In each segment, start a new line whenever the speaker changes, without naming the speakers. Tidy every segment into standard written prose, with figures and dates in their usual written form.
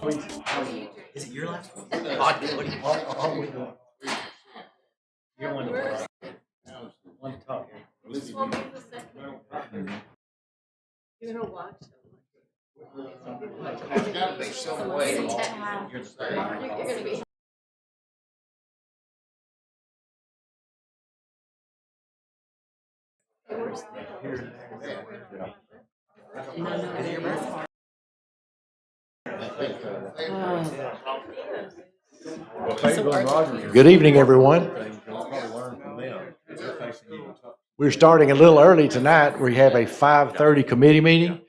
Is it your last one? What are you? All we doing? You're one to talk.
Just hold me a second. You're gonna watch them.
There's gotta be some way.
You're gonna be.
Good evening, everyone. We're starting a little early tonight. We have a 5:30 committee meeting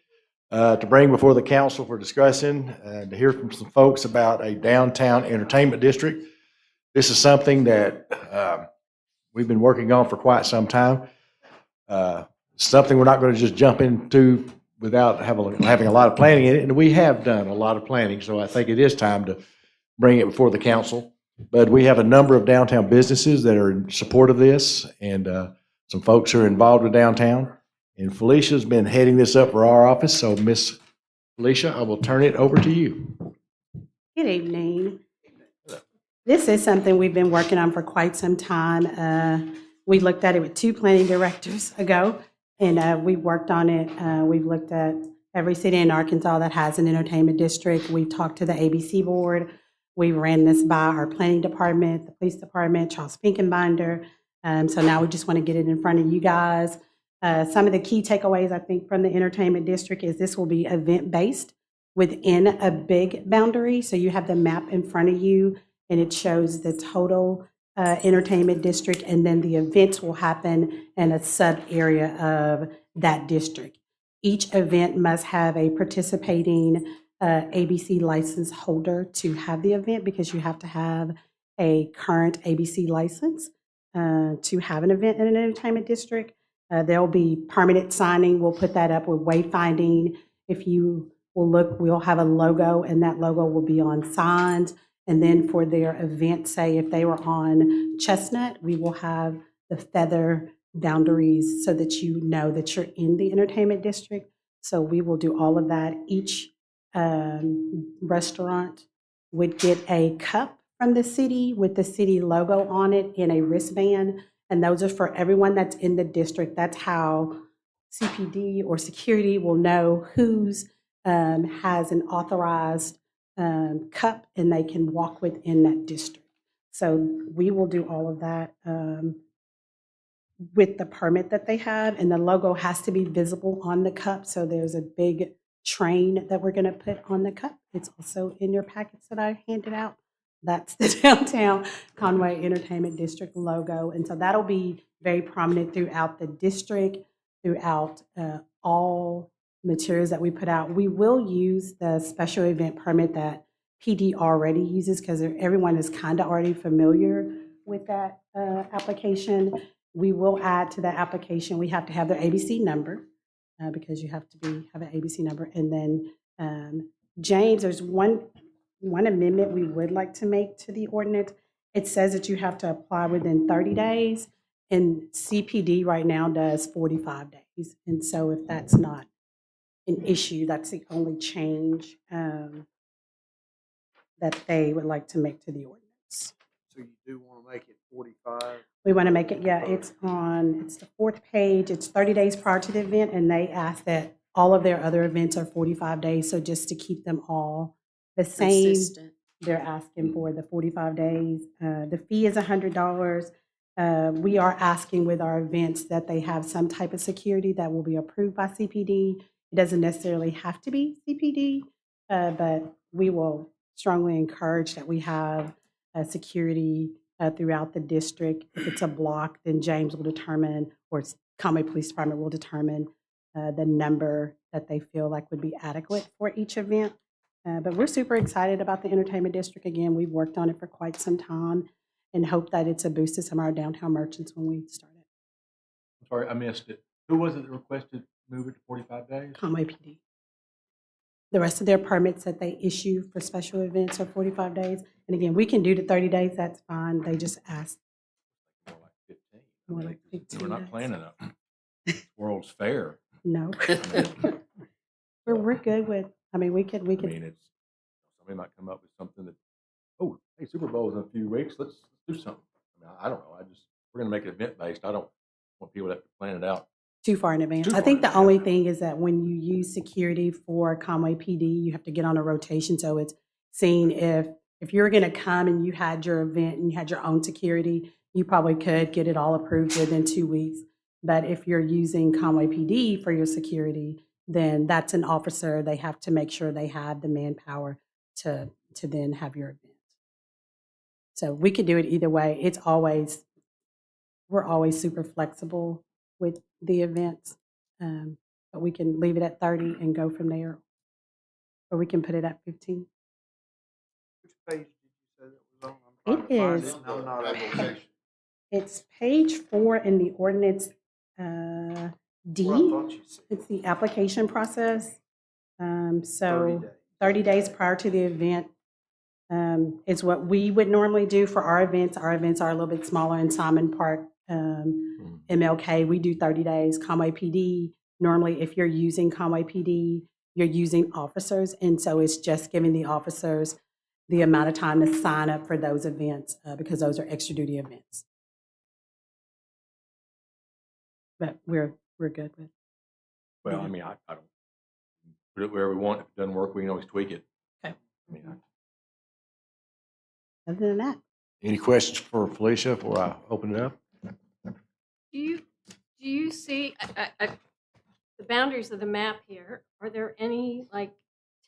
to bring before the council for discussing and to hear from some folks about a downtown entertainment district. This is something that we've been working on for quite some time. Something we're not going to just jump into without having a lot of planning in it, and we have done a lot of planning, so I think it is time to bring it before the council. But we have a number of downtown businesses that are in support of this, and some folks who are involved with downtown. And Felicia's been heading this up for our office, so Miss Felicia, I will turn it over to you.
Good evening. This is something we've been working on for quite some time. We looked at it with 2 planning directors ago, and we worked on it. We've looked at every city in Arkansas that has an entertainment district. We've talked to the ABC board. We ran this by our planning department, the police department, Charles Finkenbinder. So now we just want to get it in front of you guys. Some of the key takeaways, I think, from the entertainment district is this will be event-based within a big boundary. So you have the map in front of you, and it shows the total entertainment district, and then the events will happen in a sub-area of that district. Each event must have a participating ABC license holder to have the event, because you have to have a current ABC license to have an event in an entertainment district. There'll be permanent signing. We'll put that up with wayfinding. If you will look, we'll have a logo, and that logo will be on signs. And then for their event, say if they were on Chestnut, we will have the feather boundaries so that you know that you're in the entertainment district. So we will do all of that. Each restaurant would get a cup from the city with the city logo on it in a wristband. And those are for everyone that's in the district. That's how CPD or security will know who's has an authorized cup, and they can walk within that district. So we will do all of that with the permit that they have, and the logo has to be visible on the cup. So there's a big train that we're going to put on the cup. It's also in your packets that I handed out. That's the Downtown Conway Entertainment District logo. And so that'll be very prominent throughout the district, throughout all materials that we put out. We will use the special event permit that PD already uses, because everyone is kind of already familiar with that application. We will add to that application, we have to have their ABC number, because you have to have an ABC number. And then James, there's one amendment we would like to make to the ordinance. It says that you have to apply within 30 days, and CPD right now does 45 days. And so if that's not an issue, that's the only change that they would like to make to the ordinance.
So you do want to make it 45?
We want to make it, yeah, it's the 4th page. It's 30 days prior to the event, and they ask that all of their other events are 45 days. So just to keep them all the same,
Consistent.
they're asking for the 45 days. The fee is $100. We are asking with our events that they have some type of security that will be approved by CPD. It doesn't necessarily have to be CPD, but we will strongly encourage that we have security throughout the district. If it's a block, then James will determine, or Conway Police Department will determine the number that they feel like would be adequate for each event. But we're super excited about the entertainment district. Again, we've worked on it for quite some time and hope that it's a boost to some of our downtown merchants when we start it.
I'm sorry, I missed it. Who was it that requested move it to 45 days?
Conway PD. The rest of their permits that they issue for special events are 45 days. And again, we can do the 30 days, that's fine. They just asked.
More like 15.
More like 15
We're not
days.
planning a World's Fair.
No. We're good with, I mean, we could.
I mean, it's We might come up with something that, oh, hey, Super Bowl's in a few weeks, let's do something. I mean, I don't know, we're gonna make it event-based. I don't want people to have to plan it out.
Too far in advance.
Too
I
far
think
in
the
advance.
only thing is that when you use security for Conway PD, you have to get on a rotation. So it's seeing if you're going to come and you had your event and you had your own security, you probably could get it all approved within 2 weeks. But if you're using Conway PD for your security, then that's an officer. They have to make sure they have the manpower to then have your event. So we could do it either way. We're always super flexible with the events, but we can leave it at 30 and go from there, or we can put it at 15.
Which page did you say that was on?
It
I'm trying to find
is-
it, and I'm not able to.
It's page 4 in the ordinance
Well, I
D.
thought you said
It's the application process.
30
So
days.
30 days prior to the event is what we would normally do for our events. Our events are a little bit smaller in Simon Park, MLK. We do 30 days. Conway PD, normally if you're using Conway PD, you're using officers. And so it's just giving the officers the amount of time to sign up for those events because those are extra duty events. But we're good with.
Well, I mean, I don't put it where we want. If it doesn't work, we can always tweak it.
Okay.
I mean,
Other than that,
Any questions for Felicia before I open it up?
Do you see the boundaries of the map here? Are there any like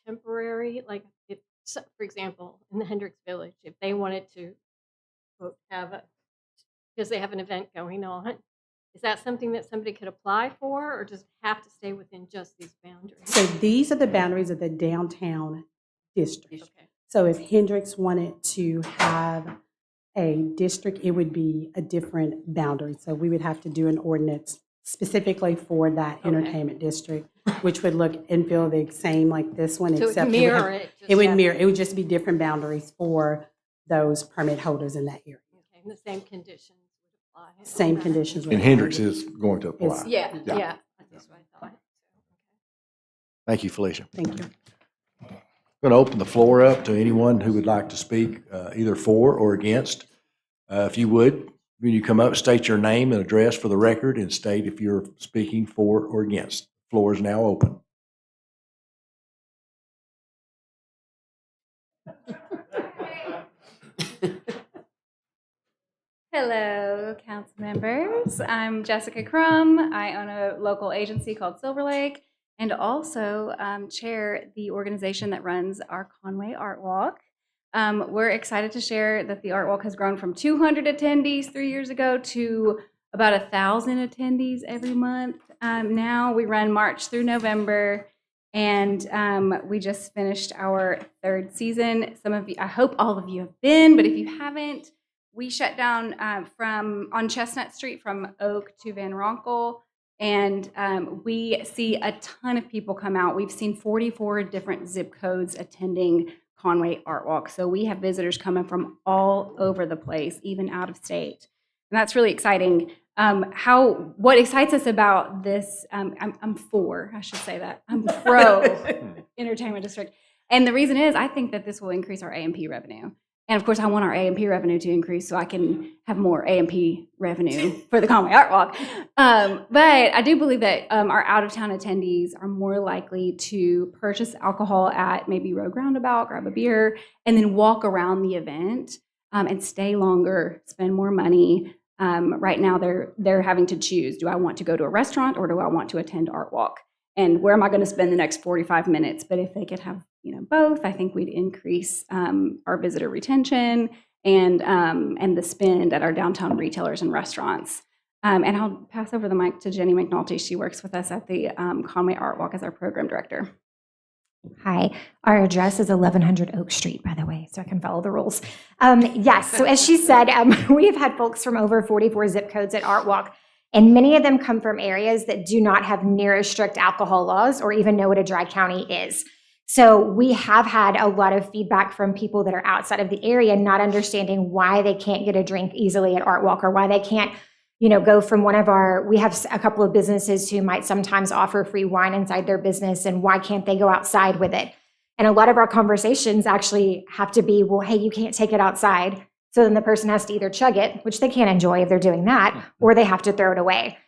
temporary, like if, for example, in the Hendricks Village, if they wanted to quote, because they have an event going on, is that something that somebody could apply for, or does it have to stay within just these boundaries?
so these are the boundaries of the downtown district.
Okay.
So if Hendricks wanted to have a district, it would be a different boundary. So we would have to do an ordinance specifically for that
Okay.
entertainment district, which would look and feel the same like this one,
So it
except
would
it would
mirror
have-
it.
it would mirror. It would just be different boundaries for those permit holders in that area.
Okay, and the same conditions would apply. and all
Same
that.
conditions. would
And
apply.
Hendricks is going to apply.
It's-
Yeah,
Yeah.
yeah, that's what I thought.
Thank you, Felicia.
Thank you.
Going to open the floor up to anyone who would like to speak either for or against. If you would, when you come up, state your name and address for the record and state if you're speaking for or against. Floor is now open.
Hello, council members. I'm Jessica Crum. I own a local agency called Silver Lake and also chair the organization that runs our Conway Art Walk. We're excited to share that the Art Walk has grown from 200 attendees 3 years ago to about 1,000 attendees every month. Now we run March through November, and we just finished our 3rd season. Some of you, I hope all of you have been, but if you haven't, we shut down on Chestnut Street from Oak to Van Ronkel, and we see a ton of people come out. We've seen 44 different zip codes attending Conway Art Walk. So we have visitors coming from all over the place, even out of state. And that's really exciting. What excites us about this, I'm for, I should say that. I'm pro entertainment district. And the reason is I think that this will increase our A&P revenue. And of course, I want our A&P revenue to increase so I can have more A&P revenue for the Conway Art Walk. But I do believe that our out-of-town attendees are more likely to purchase alcohol at maybe Rogue Roundabout, grab a beer, and then walk around the event and stay longer, spend more money. Right now, they're having to choose: do I want to go to a restaurant or do I want to attend Art Walk? And where am I going to spend the next 45 minutes? But if they could have both, I think we'd increase our visitor retention and the spend at our downtown retailers and restaurants. And I'll pass over the mic to Jenny McNulty. She works with us at the Conway Art Walk as our program director.
Hi, our address is 1100 Oak Street, by the way, so I can follow the rules. Yes, so as she said, we have had folks from over 44 zip codes at Art Walk, and many of them come from areas that do not have near as strict alcohol laws or even know what a dry county is. So we have had a lot of feedback from people that are outside of the area not understanding why they can't get a drink easily at Art Walk, or why they can't go from we have a couple of businesses who might sometimes offer free wine inside their business, and why can't they go outside with it? And a lot of our conversations actually have to be, well, hey, you can't take it outside. So then the person has to either chug it, which they can't enjoy if they're doing that, or they have to throw it away.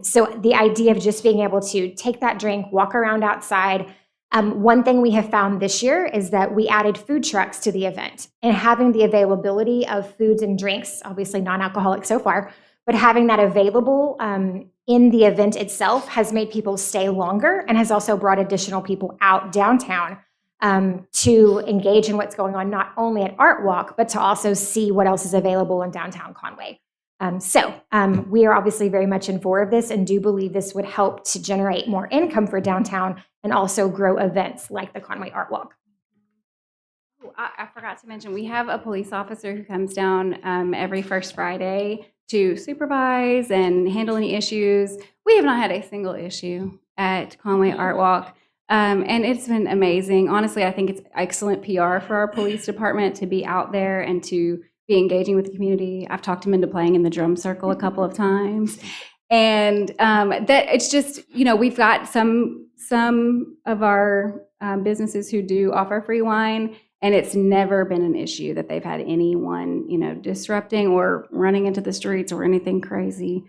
So the idea of just being able to take that drink, walk around outside. One thing we have found this year is that we added food trucks to the event, and having the availability of foods and drinks, obviously non-alcoholic so far, but having that available in the event itself has made people stay longer and has also brought additional people out downtown to engage in what's going on, not only at Art Walk, but to also see what else is available in downtown Conway. We are obviously very much in favor of this and do believe this would help to generate more income for downtown and also grow events like the Conway Art Walk.
Oh, I forgot to mention, we have a police officer who comes down every first Friday to supervise and handle any issues. We have not had a single issue at Conway Art Walk. And it's been amazing. Honestly, I think it's excellent PR for our police department to be out there and to be engaging with the community. I've talked them into playing in the drum circle a couple of times. And that it's just, we've got some of our businesses who do offer free wine, and it's never been an issue that they've had anyone, disrupting or running into the streets or anything crazy.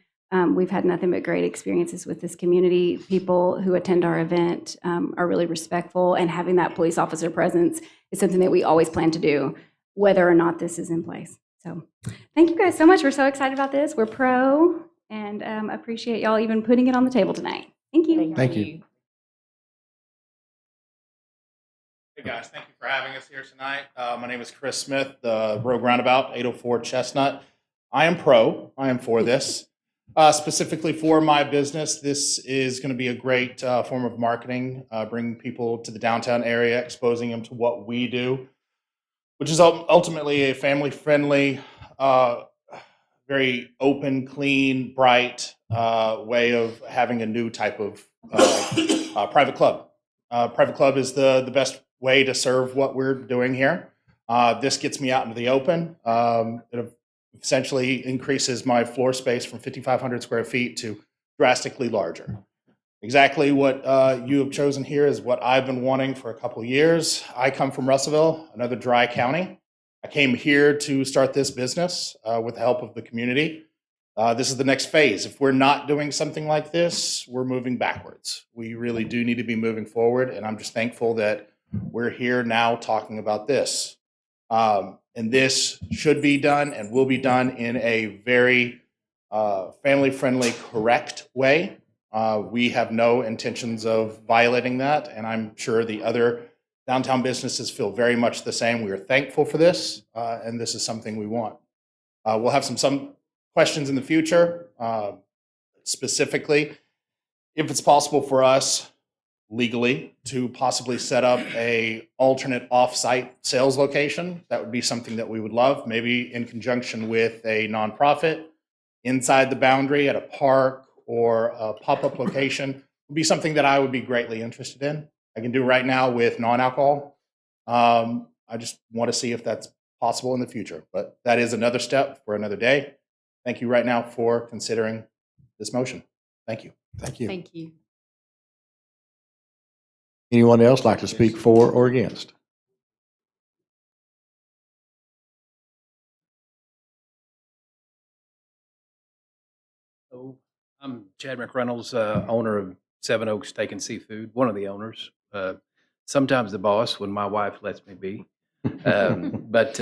We've had nothing but great experiences with this community. People who attend our event are really respectful, and having that police officer presence is something that we always plan to do, whether or not this is in place. So thank you guys so much. We're so excited about this. We're pro, and appreciate y'all even putting it on the table tonight. Thank you.
Thank you.
Hey guys, thank you for having us here tonight. My name is Chris Smith, Rogue Roundabout, 804 Chestnut. I am pro. I am for this. Specifically for my business, this is going to be a great form of marketing, bringing people to the downtown area, exposing them to what we do, which is ultimately a family-friendly, very open, clean, bright way of having a new type of private club. Private club is the best way to serve what we're doing here. This gets me out into the open. It essentially increases my floor space from 5,500 square feet to drastically larger. Exactly what you have chosen here is what I've been wanting for a couple of years. I come from Russellville, another dry county. I came here to start this business with the help of the community. This is the next phase. If we're not doing something like this, we're moving backwards. We really do need to be moving forward, and I'm just thankful that we're here now talking about this. And this should be done and will be done in a very family-friendly, correct way. We have no intentions of violating that, and I'm sure the other downtown businesses feel very much the same. We are thankful for this, and this is something we want. We'll have some questions in the future, specifically if it's possible for us legally to possibly set up a alternate off-site sales location. That would be something that we would love, maybe in conjunction with a nonprofit inside the boundary at a park or a pop-up location would be something that I would be greatly interested in. I can do right now with non-alcohol. I just want to see if that's possible in the future, but that is another step for another day. Thank you right now for considering this motion. Thank you.
Thank you.
Thank you.
Anyone else like to speak for or against?
So I'm Chad McReynolds, owner of Seven Oaks Steak and Seafood, one of the owners. Sometimes the boss when my wife lets me be. But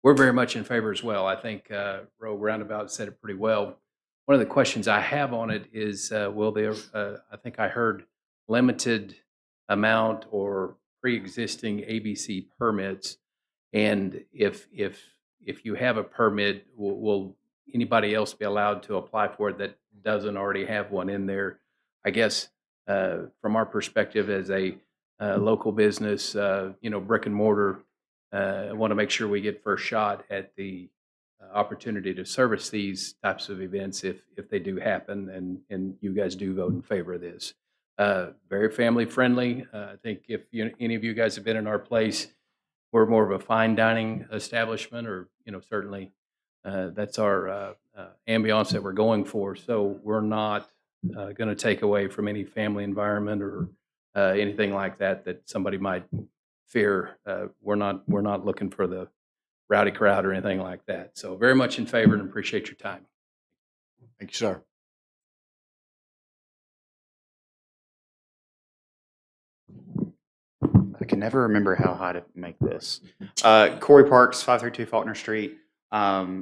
we're very much in favor as well. I think Rogue Roundabout said it pretty well. One of the questions I have on it is, will there, I think I heard limited amount or pre-existing ABC permits, and if you have a permit, will anybody else be allowed to apply for it that doesn't already have one in there? I guess from our perspective as a local business, brick and mortar, I want to make sure we get first shot at the opportunity to service these types of events if they do happen, and you guys do vote in favor of this. Very family friendly. I think if any of you guys have been in our place, we're more of a fine dining establishment, or certainly that's our ambiance that we're going for. So we're not going to take away from any family environment or anything like that somebody might fear. We're not looking for the rowdy crowd or anything like that. So very much in favor and appreciate your time.
Thank you, sir.
I can never remember how high to make this. Corey Parks, 532 Faulkner Street.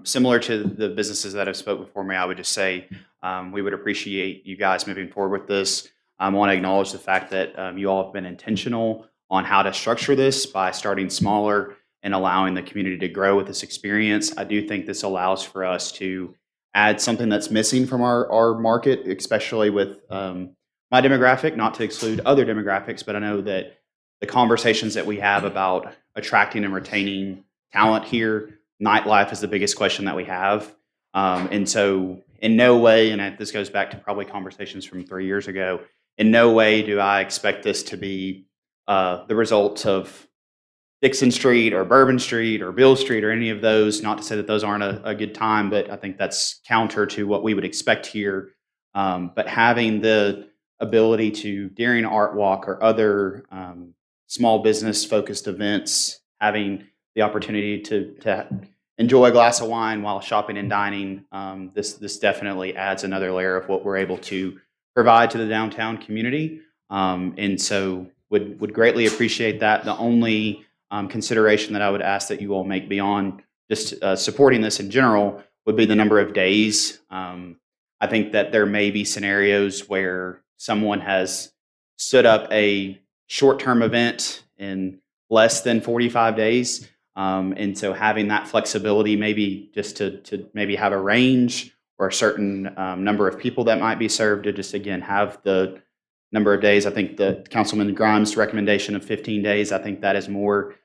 Similar to the businesses that have spoke before me, I would just say we would appreciate you guys moving forward with this. I want to acknowledge the fact that you all have been intentional on how to structure this by starting smaller and allowing the community to grow with this experience. I do think this allows for us to add something that's missing from our market, especially with my demographic, not to exclude other demographics, but I know that the conversations that we have about attracting and retaining talent here, nightlife is the biggest question that we have. And so in no way, and this goes back to probably conversations from 3 years ago, in no way do I expect this to be the result of Dixon Street or Bourbon Street or Beale Street or any of those. Not to say that those aren't a good time, but I think that's counter to what we would expect here. But having the ability to, during Art Walk or other small business focused events, having the opportunity to enjoy a glass of wine while shopping and dining, this definitely adds another layer of what we're able to provide to the downtown community. And so would greatly appreciate that. The only consideration that I would ask that you all make beyond just supporting this in general would be the number of days. I think that there may be scenarios where someone has stood up a short-term event in less than 45 days. And so having that flexibility, maybe just to maybe have a range or a certain number of people that might be served, to just, again, have the number of days. I think the Councilman Grimes' recommendation of 15 days, I think that is more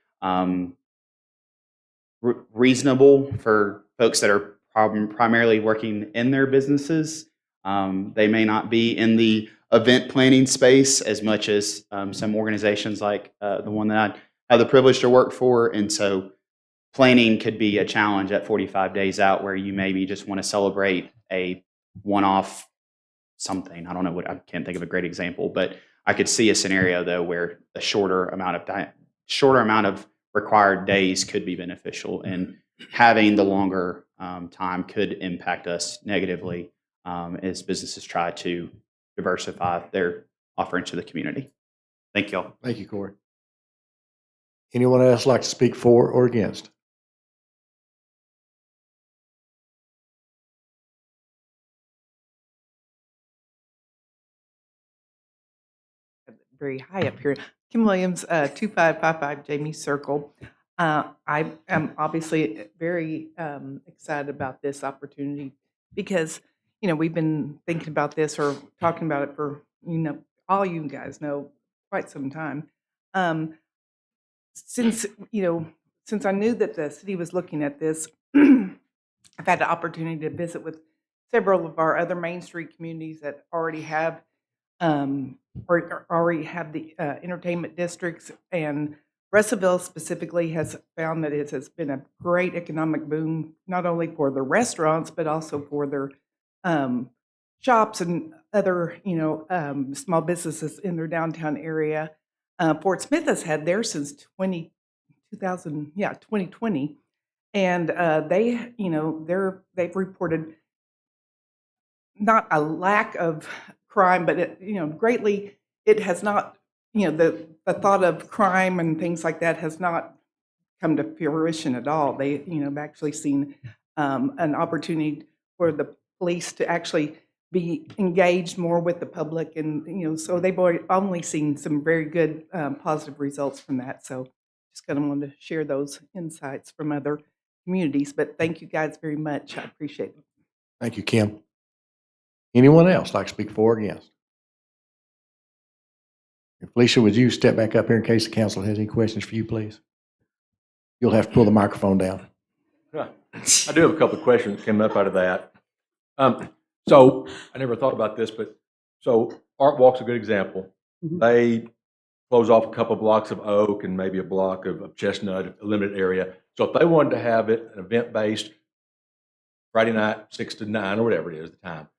reasonable for folks that are primarily working in their businesses. They may not be in the event planning space as much as some organizations like the one that I have the privilege to work for. And so planning could be a challenge at 45 days out, where you maybe just want to celebrate a one-off something. I don't know I can't think of a great example, but I could see a scenario though where a shorter amount of required days could be beneficial, and having the longer time could impact us negatively as businesses try to diversify their offerings to the community. Thank you all.
Thank you, Corey. Anyone else like to speak for or against?
Very high up here. Kim Williams, 2555 Jamie Circle. I am obviously very excited about this opportunity because, we've been thinking about this or talking about it for, all you guys know, quite some time. Since I knew that the city was looking at this, I've had the opportunity to visit with several of our other Main Street communities that already have the entertainment districts, and Russellville specifically has found that it has been a great economic boom, not only for the restaurants, but also for their shops and other, small businesses in their downtown area. Fort Smith has had theirs since 2020. And they've reported not a lack of crime, but greatly, it has not, the thought of crime and things like that has not come to fruition at all. They, have actually seen an opportunity for the police to actually be engaged more with the public, and so they've only seen some very good positive results from that. So just kind of wanted to share those insights from other communities. But thank you guys very much. I appreciate it.
Thank you, Kim. Anyone else like to speak for or against? Felicia, would you step back up here in case the council has any questions for you, please? You'll have to pull the microphone down.
I do have a couple of questions that came up out of that. So I never thought about this, but so Art Walk's a good example.
Mhm.
They close off a couple of blocks of Oak and maybe a block of Chestnut, a limited area. So if they wanted to have it an event-based Friday night, 6 to 9 or whatever it is, the time,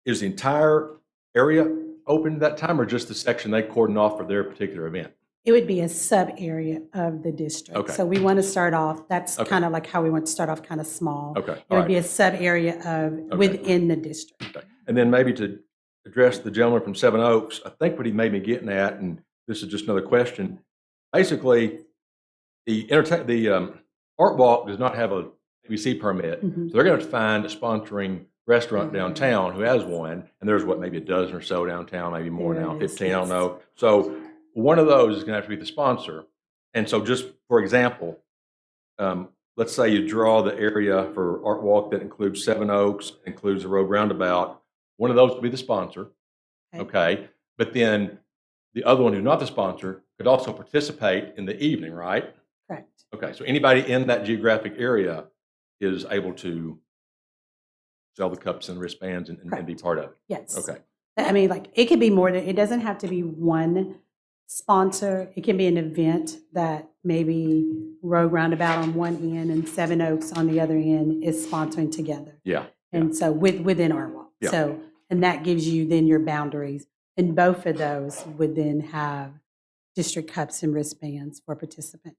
is the entire area open that time, or just the section they cordon off for their particular event?
It would be a sub-area of the district.
Okay.
So we want to start off, that's
Okay.
kind of like how we want to start off, kind of small.
Okay,
It
all
would be
right.
a sub-area of, within the district.
Okay. And then maybe to address the gentleman from Seven Oaks, I think what he made me getting at, and this is just another question, basically, the Art Walk does not have a ABC permit,
Mhm.
so they're going to find a sponsoring restaurant downtown who has one, and there's what, maybe a dozen or so downtown, maybe more
There
now,
is,
15, I don't
yes.
know. So one of those is going to have to be the sponsor. And so just for example, let's say you draw the area for Art Walk that includes Seven Oaks, includes the road roundabout. One of those would be the sponsor, okay? But then the other one who's not the sponsor could also participate in the evening, right?
Correct.
Okay, so anybody in that geographic area is able to sell the cups and wristbands and be
Correct.
part of it?
Yes.
Okay,
I mean, like, it could be more than, it doesn't have to be one sponsor. It can be an event that maybe Road Roundabout on one end and Seven Oaks on the other end is sponsoring together.
yeah.
And so within our walk.
Yeah.
So, and that gives you then your boundaries. And both of those would then have district cups and wristbands for participants.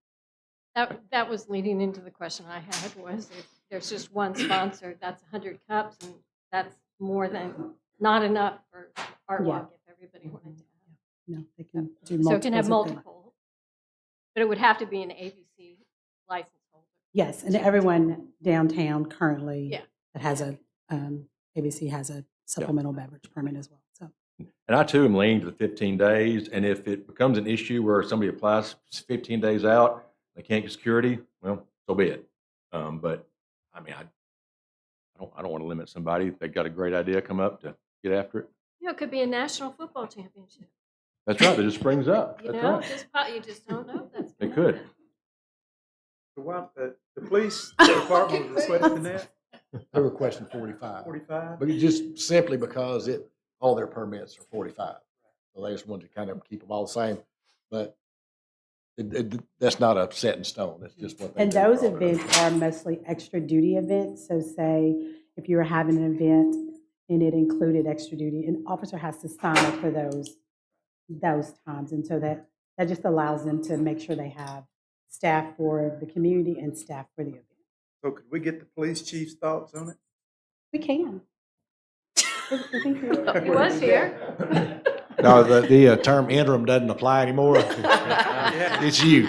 That was leading into the question I had, was if there's just one sponsor, that's 100 cups, and that's more than, not enough for Art
Yeah.
Walk if everybody wanted to have.
No, they can do
So it can have
multiples if they like.
multiple, but it would have to be an ABC license holder.
Yes, and everyone downtown currently
Yeah.
that has a, ABC has a supplemental beverage permit as well, so.
And I too am leaning to the 15 days, and if it becomes an issue where somebody applies 15 days out, they can't get security, well, so be it. But I mean, I don't want to limit somebody. If they got a great idea, come up to get after it.
You know, it could be a national football championship.
That's right, that just springs up.
You
That's
know,
right.
you just don't know if that's.
They
gonna
could.
happen.
The one, the police department was requesting that,
They were requesting 45.
45?
But it's just simply because all their permits are 45. So they just wanted to kind of keep them all the same. But that's not a set in stone. That's just what they
And
do.
those events are mostly extra duty events, so say if you were having an event and it included extra duty, an officer has to sign up for those times, and so that just allows them to make sure they have staff for the community and staff for the event.
So could we get the police chief's thoughts on it?
We can.
He was here.
No, the term interim doesn't apply anymore. It's you.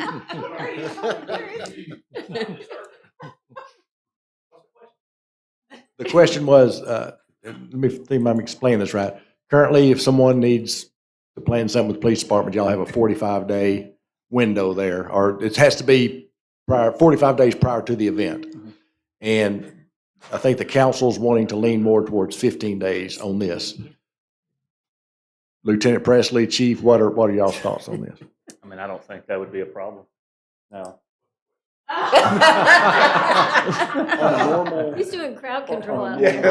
The question was, let me think if I'm explaining this right. Currently, if someone needs to plan something with the police department, y'all have a 45-day window there, or it has to be 45 days prior to the event. And I think the council's wanting to lean more towards 15 days on this. Lieutenant Presley, Chief, what are y'all's thoughts on this?
I mean, I don't think that would be a problem. No.
He's doing crowd control out
Yeah.
there.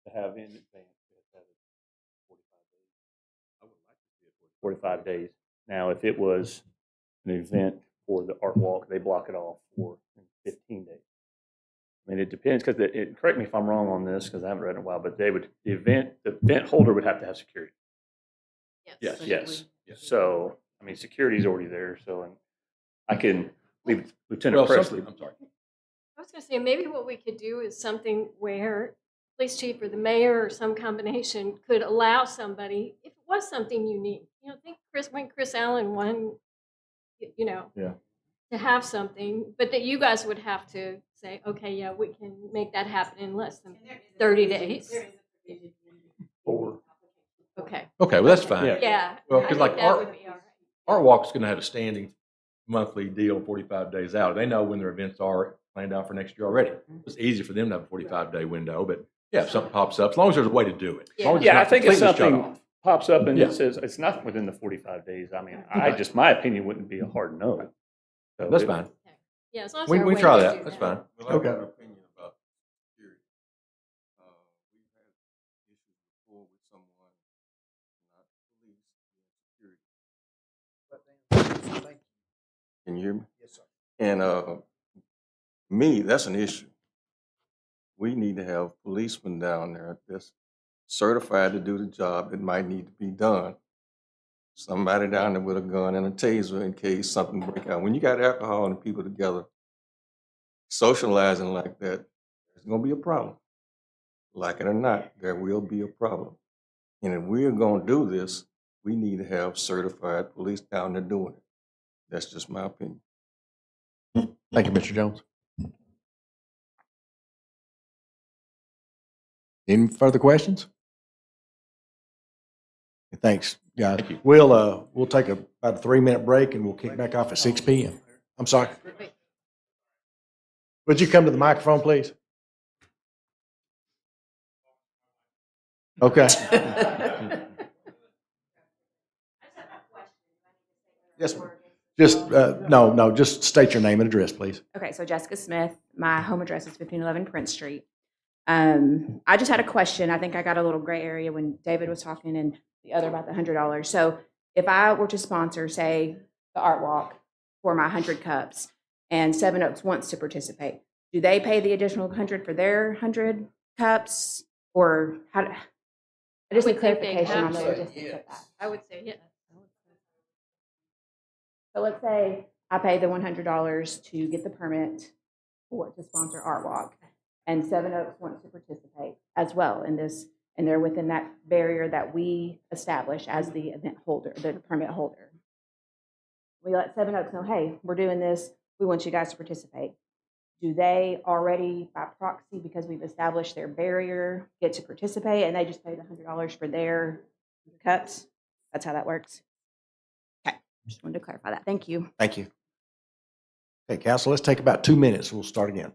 To have in advance, 45 days. Now, if it was an event for the art walk, they block it off for 15 days. I mean, it depends, because correct me if I'm wrong on this, because I haven't read it in a while, but the event holder would have to have security. Yes. So, I mean, security's already there, so, and I can leave Lieutenant Presley.
I'm sorry.
I was going to say, maybe what we could do is something where police chief or the mayor or some combination could allow somebody, if it was something unique, you know, think when Chris Allen won, you know,
Yeah.
to have something, but that you guys would have to say, okay, yeah, we can make that happen in less than 30 days. Okay.
Okay, well, that's fine.
Yeah.
Yeah.
Well,
I
'cause
think
like
that would be all right.
Art Walk's going to have a standing monthly deal 45 days out. They know when their events are planned out for next year already. It's easy for them to have a 45-day window, but yeah, if something pops up, as long as there's a way to do it. As long as it's
Yeah, I
not
think if
completely shut
something
off.
pops up and
Yeah.
it says it's not within the 45 days, I mean, my opinion wouldn't be a hard no. So
That's
it-
fine.
Yeah, as long as
We
there's a
we
way
try
to
that.
do
That's
that.
fine.
Well, I have
Okay.
an opinion about security. We've had issues before with someone, not police, being security. Can you hear me?
Yes, sir.
And me, that's an issue. We need to have policemen down there that's certified to do the job that might need to be done. somebody down there with a gun and a taser in case something break out. When you got alcohol and people together socializing like that, there's gonna be a problem. Like it or not, there will be a problem. And if we're gonna do this, we need to have certified police down there doing it. That's just my opinion.
Thank you, Mr. Jones. Any further questions? Thanks, guys.
Thank you.
We'll take about a 3-minute break and we'll kick back off at 6 PM. I'm sorry. Would you come to the microphone, please? Okay. Yes, ma'am. Just, no, just state your name and address, please.
Okay, so Jessica Smith, my home address is 1511 Prince Street. I just had a question. I think I got a little gray area when David was talking and the other about the $100. So if I were to sponsor, say, the art walk for my 100 cups and Seven Oaks wants to participate, do they pay the additional 100 for their 100 cups? Or how, I just need
would think they
clarification on
have
the
to.
logistics of that.
I would say yes.
So let's say I pay the $100 to get the permit to sponsor Art Walk, and Seven Oaks wants to participate as well in this, and they're within that barrier that we establish as the event holder, the permit holder. We let Seven Oaks know, hey, we're doing this, we want you guys to participate. Do they already, by proxy, because we've established their barrier, get to participate, and they just pay the $100 for their cups? That's how that works? Okay, just wanted to clarify that. Thank you.
Thank you. Okay, council, let's take about 2 minutes. We'll start again.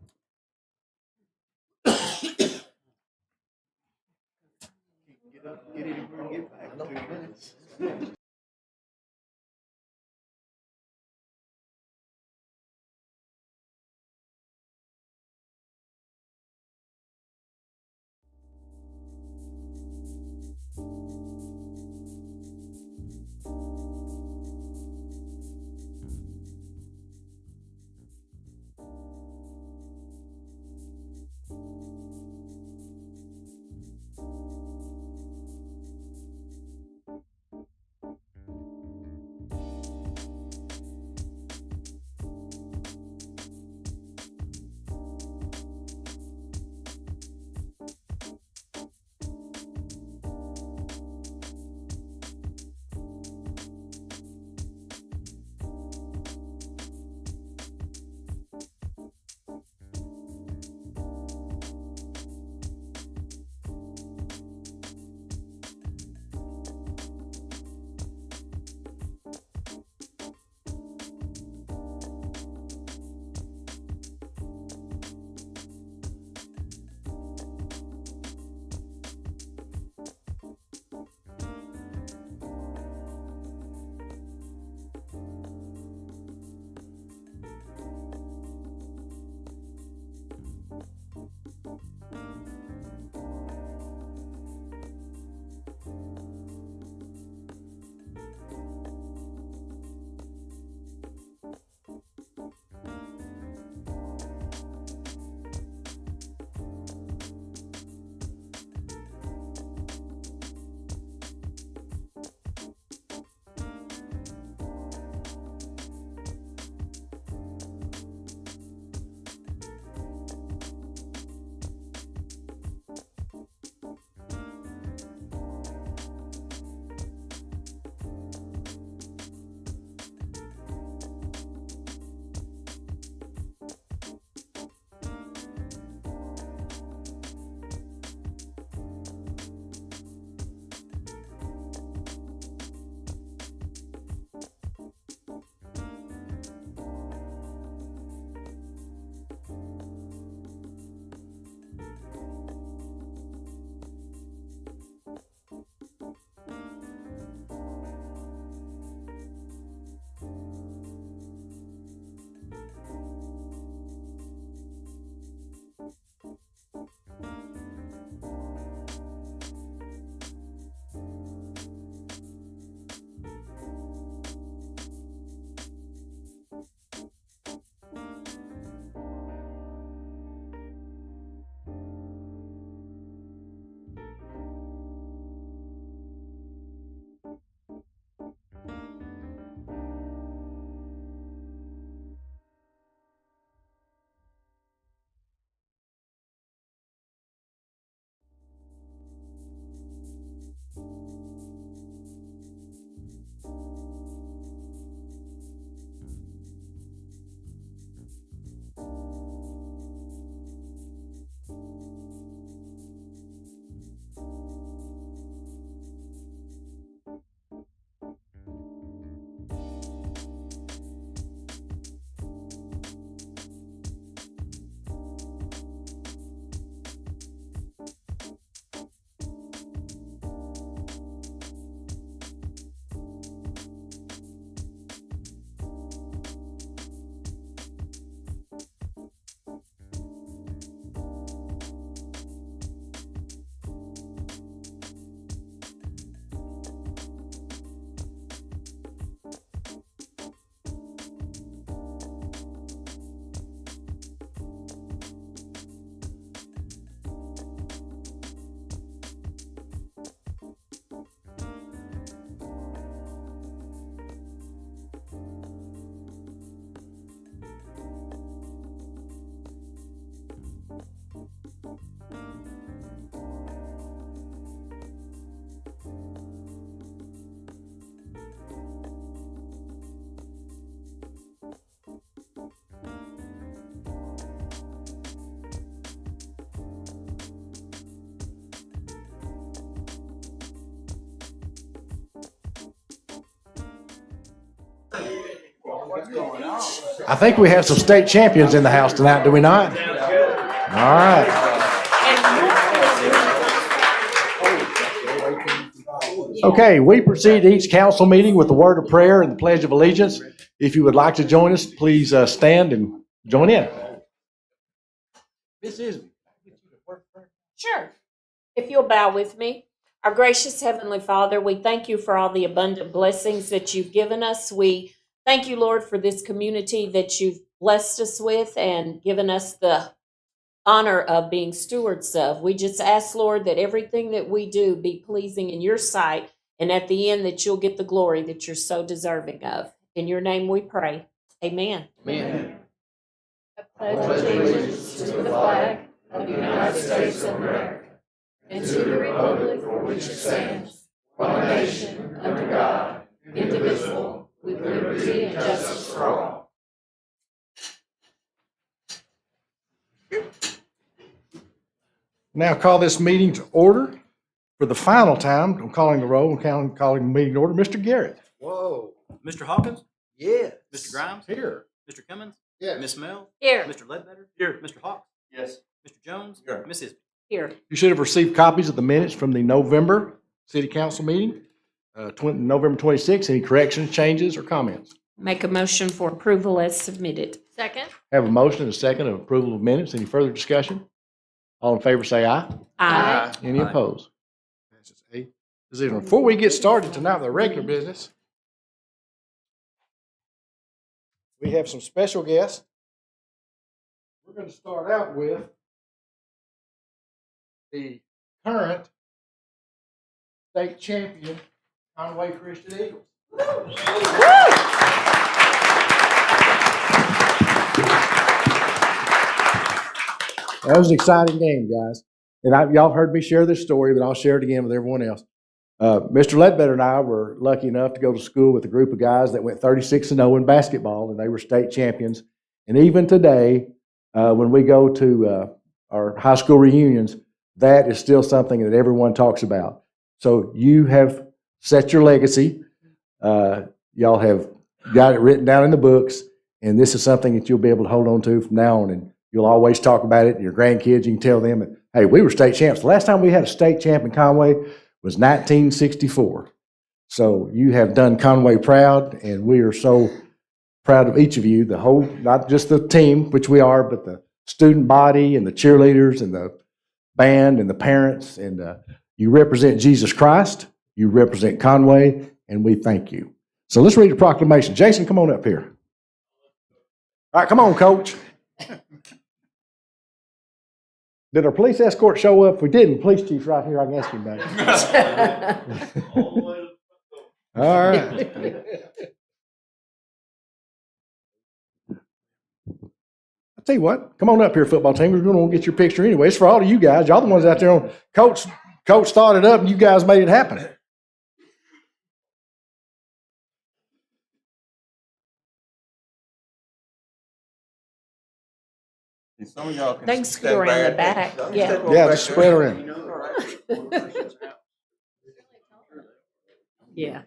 I think we have some state champions in the house tonight, do we not? All right. Okay, we proceed to each council meeting with the word of prayer and the pledge of allegiance. If you would like to join us, please stand and join in. This is.
Sure. If you'll bow with me. Our gracious Heavenly Father, we thank you for all the abundant blessings that you've given us. We thank you, Lord, for this community that you've blessed us with and given us the honor of being stewards of. We just ask, Lord, that everything that we do be pleasing in your sight, and at the end that you'll get the glory that you're so deserving of. In your name we pray. Amen.
Amen.
I pledge allegiance to the flag of the United States of America and to the republic for which it stands, one nation, under God, indivisible, with liberty and justice for all.
Now call this meeting to order. For the final time, I'm calling the roll and calling the meeting to order. Mr. Garrett.
Whoa. Mr. Hawkins?
Yes.
Mr. Grimes?
Here.
Mr. Cummins?
Yes.
Miss Mel?
Here.
Mr. Ledbetter? Here. Mr. Hawks?
Yes.
Mr. Jones?
Here.
Miss Isby?
Here.
You should have received copies of the minutes from the November City Council meeting, November 26th. Any corrections, changes, or comments?
Make a motion for approval as submitted.
Second.
Have a motion and a second of approval of minutes. Any further discussion? All in favor say aye.
Aye.
Any opposed? Passes 8-0. Before we get started tonight with the regular business, we have some special guests. We're going to start out with the current state champion, Conway Christian Eagles. That was an exciting game, guys. And y'all heard me share this story, but I'll share it again with everyone else. Mr. Ledbetter and I were lucky enough to go to school with a group of guys that went 36-0 in basketball, and they were state champions. And even today, when we go to our high school reunions, that is still something that everyone talks about. So you have set your legacy. Y'all have got it written down in the books, and this is something that you'll be able to hold on to from now on. And you'll always talk about it. Your grandkids, you can tell them, hey, we were state champs. The last time we had a state champ in Conway was 1964. So you have done Conway proud, and we are so proud of each of you, the whole, not just the team, which we are, but the student body and the cheerleaders and the band and the parents. And you represent Jesus Christ. You represent Conway, and we thank you. So let's read the proclamation. Jason, come on up here. All right, come on, Coach. Did our police escort show up? If we didn't, police chief's right here. I can ask him about it. All right. I'll tell you what, come on up here, football team. We're going to get your picture anyway. It's for all of you guys. Y'all the ones out there on Coach thought it up, and you guys made it happen.
Some of y'all can
They can scoot around the back. Yeah.
Yeah, just spread around.
Yeah.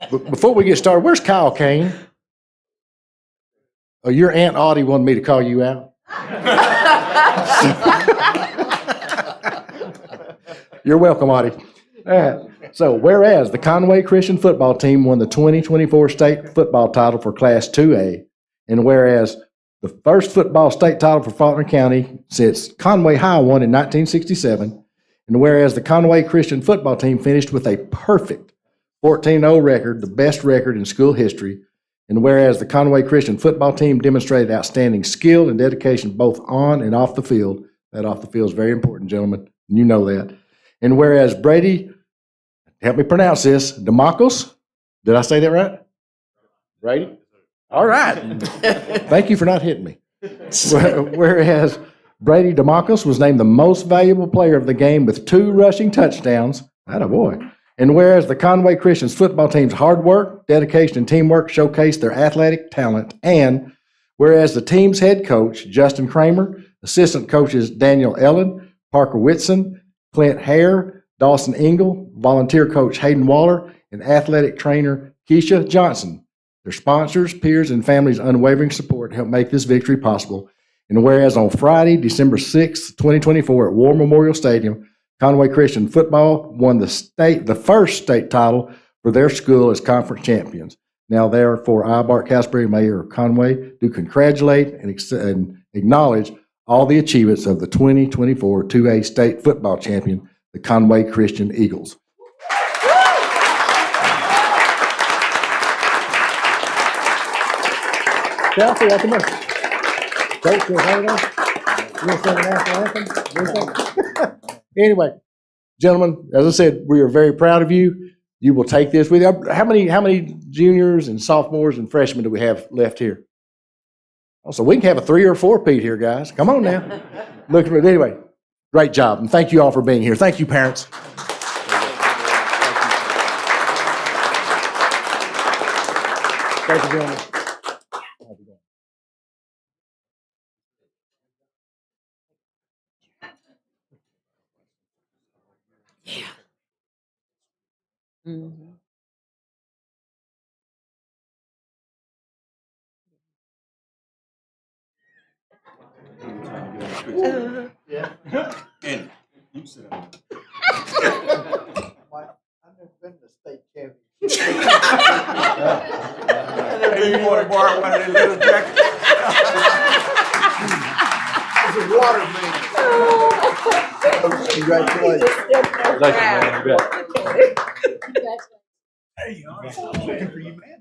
Before we get started, where's Kyle Kane? Oh, your Aunt Audie wanted me to call you out. You're welcome, Audie. So, whereas the Conway Christian football team won the 2024 state football title for Class 2A, and whereas the first football state title for Faulkner County since Conway High won in 1967, and whereas the Conway Christian football team finished with a perfect 14-0 record, the best record in school history, and whereas the Conway Christian football team demonstrated outstanding skill and dedication both on and off the field, that off the field is very important, gentlemen, and you know that, and whereas Brady, help me pronounce this, Demakos, did I say that right? Brady? All right. Thank you for not hitting me. Whereas Brady DeMarcus was named the most valuable player of the game with 2 rushing touchdowns. Attaboy. And whereas the Conway Christians football team's hard work, dedication, and teamwork showcased their athletic talent, and whereas the team's head coach, Justin Kramer, assistant coaches Daniel Ellen, Parker Whitson, Clint Hare, Dawson Engel, volunteer coach Hayden Waller, and athletic trainer Keisha Johnson. Their sponsors, peers, and families' unwavering support helped make this victory possible. And whereas on Friday, December 6th, 2024, at War Memorial Stadium, Conway Christian football won the first state title for their school as conference champions. Now, therefore, I, Bart Casper, Mayor of Conway, do congratulate and acknowledge all the achievements of the 2024 2A state football champion, the Conway Christian Eagles. Chelsea, welcome in. Coach, you want to sing the national anthem? Anyway, gentlemen, as I said, we are very proud of you. You will take this with you. How many juniors and sophomores and freshmen do we have left here? Oh, so we can have a 3 or 4-peat here, guys. Come on now. Look at it. Anyway, great job. And thank you all for being here. Thank you, parents. Thank you, gentlemen.
Mhm.
Yeah. And you sit down.
I've never been to state champion.
Hey, you want to borrow one of their little jackets? It's a water man.
Congratulations.
Thank you, man. You bet.
Hey, you are. Looking for you, man.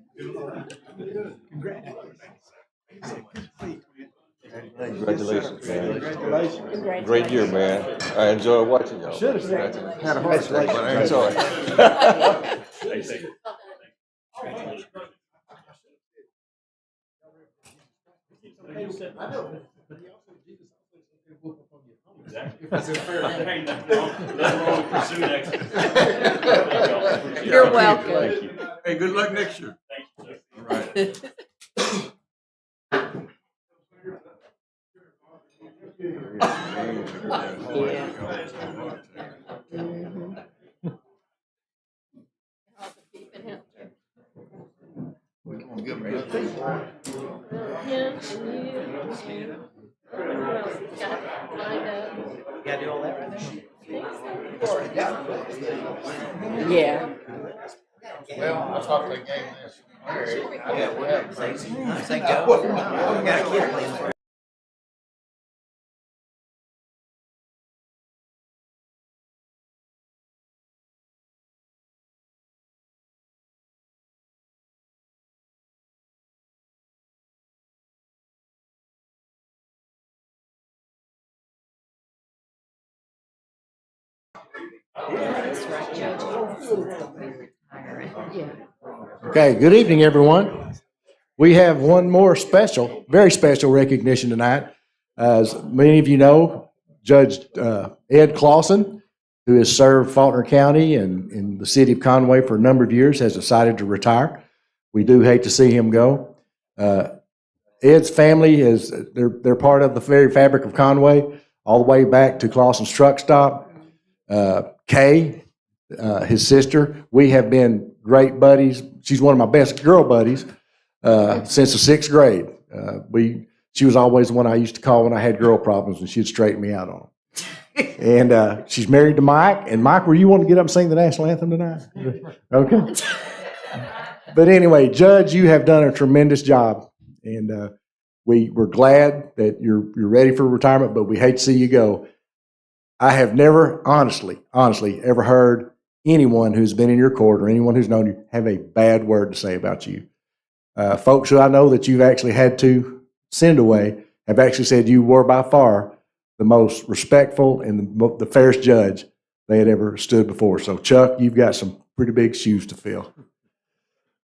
Congratulations, man.
Congratulations.
Great year, man. I enjoy watching y'all.
Should have said.
Had a heart attack, but I enjoy it.
You're welcome.
Thank you.
Hey, good luck next year. All right.
Gotta do all that right now? Yeah.
Well, I thought they gave this.
Okay, good evening, everyone. We have one more special, very special recognition tonight. As many of you know, Judge Ed Clausen, who has served Faulkner County and in the city of Conway for a number of years, has decided to retire. We do hate to see him go. Ed's family they're part of the very fabric of Conway, all the way back to Clausen's truck stop. Kay, his sister, we have been great buddies. She's one of my best girl buddies since the 6th grade. She was always the one I used to call when I had girl problems, and she'd straighten me out on them. And she's married to Mike. And Mike, were you wanting to get up and sing the national anthem tonight? Okay. But anyway, Judge, you have done a tremendous job, and we're glad that you're ready for retirement, but we hate to see you go. I have never, honestly, ever heard anyone who's been in your court or anyone who's known you have a bad word to say about you. Folks who I know that you've actually had to send away have actually said you were by far the most respectful and the fairest judge they had ever stood before. So, Chuck, you've got some pretty big shoes to fill.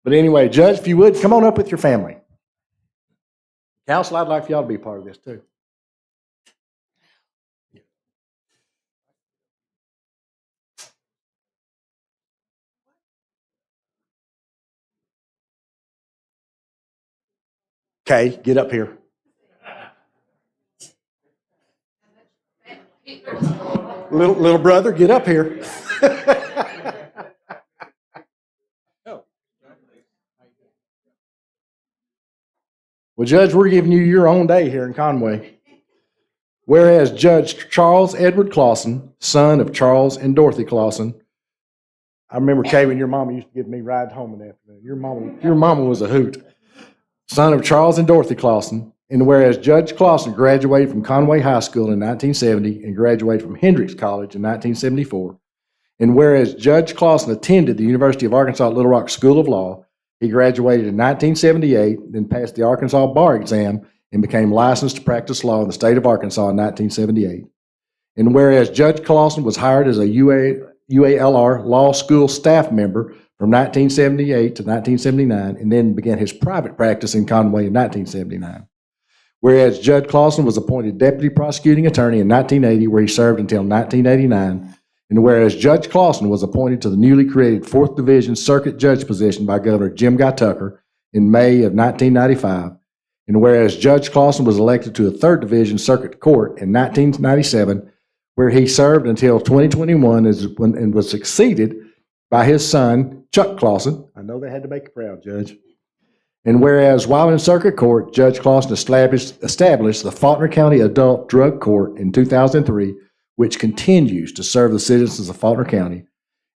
But anyway, Judge, if you would, come on up with your family. Council, I'd like for y'all to be a part of this too. Okay, get up here. Little brother, get up here. Well, Judge, we're giving you your own day here in Conway. Whereas Judge Charles Edward Clausen, son of Charles and Dorothy Clausen, I remember, Kay, when your mama used to give me rides home in the afternoon. Your mama was a hoot. Son of Charles and Dorothy Clausen, and whereas Judge Clausen graduated from Conway High School in 1970 and graduated from Hendrix College in 1974, and whereas Judge Clausen attended the University of Arkansas Little Rock School of Law, he graduated in 1978, then passed the Arkansas bar exam and became licensed to practice law in the state of Arkansas in 1978. And whereas Judge Clausen was hired as a UALR law school staff member from 1978 to 1979, and then began his private practice in Conway in 1979. Whereas Judge Clausen was appointed deputy prosecuting attorney in 1980, where he served until 1989. And whereas Judge Clausen was appointed to the newly created 4th Division Circuit Judge position by Governor Jim Guy Tucker in May of 1995. And whereas Judge Clausen was elected to the 3rd Division Circuit Court in 1997, where he served until 2021 and was succeeded by his son, Chuck Clausen. I know they had to make you proud, Judge. And whereas while in circuit court, Judge Clausen established the Faulkner County Adult Drug Court in 2003, which continues to serve the citizens of Faulkner County.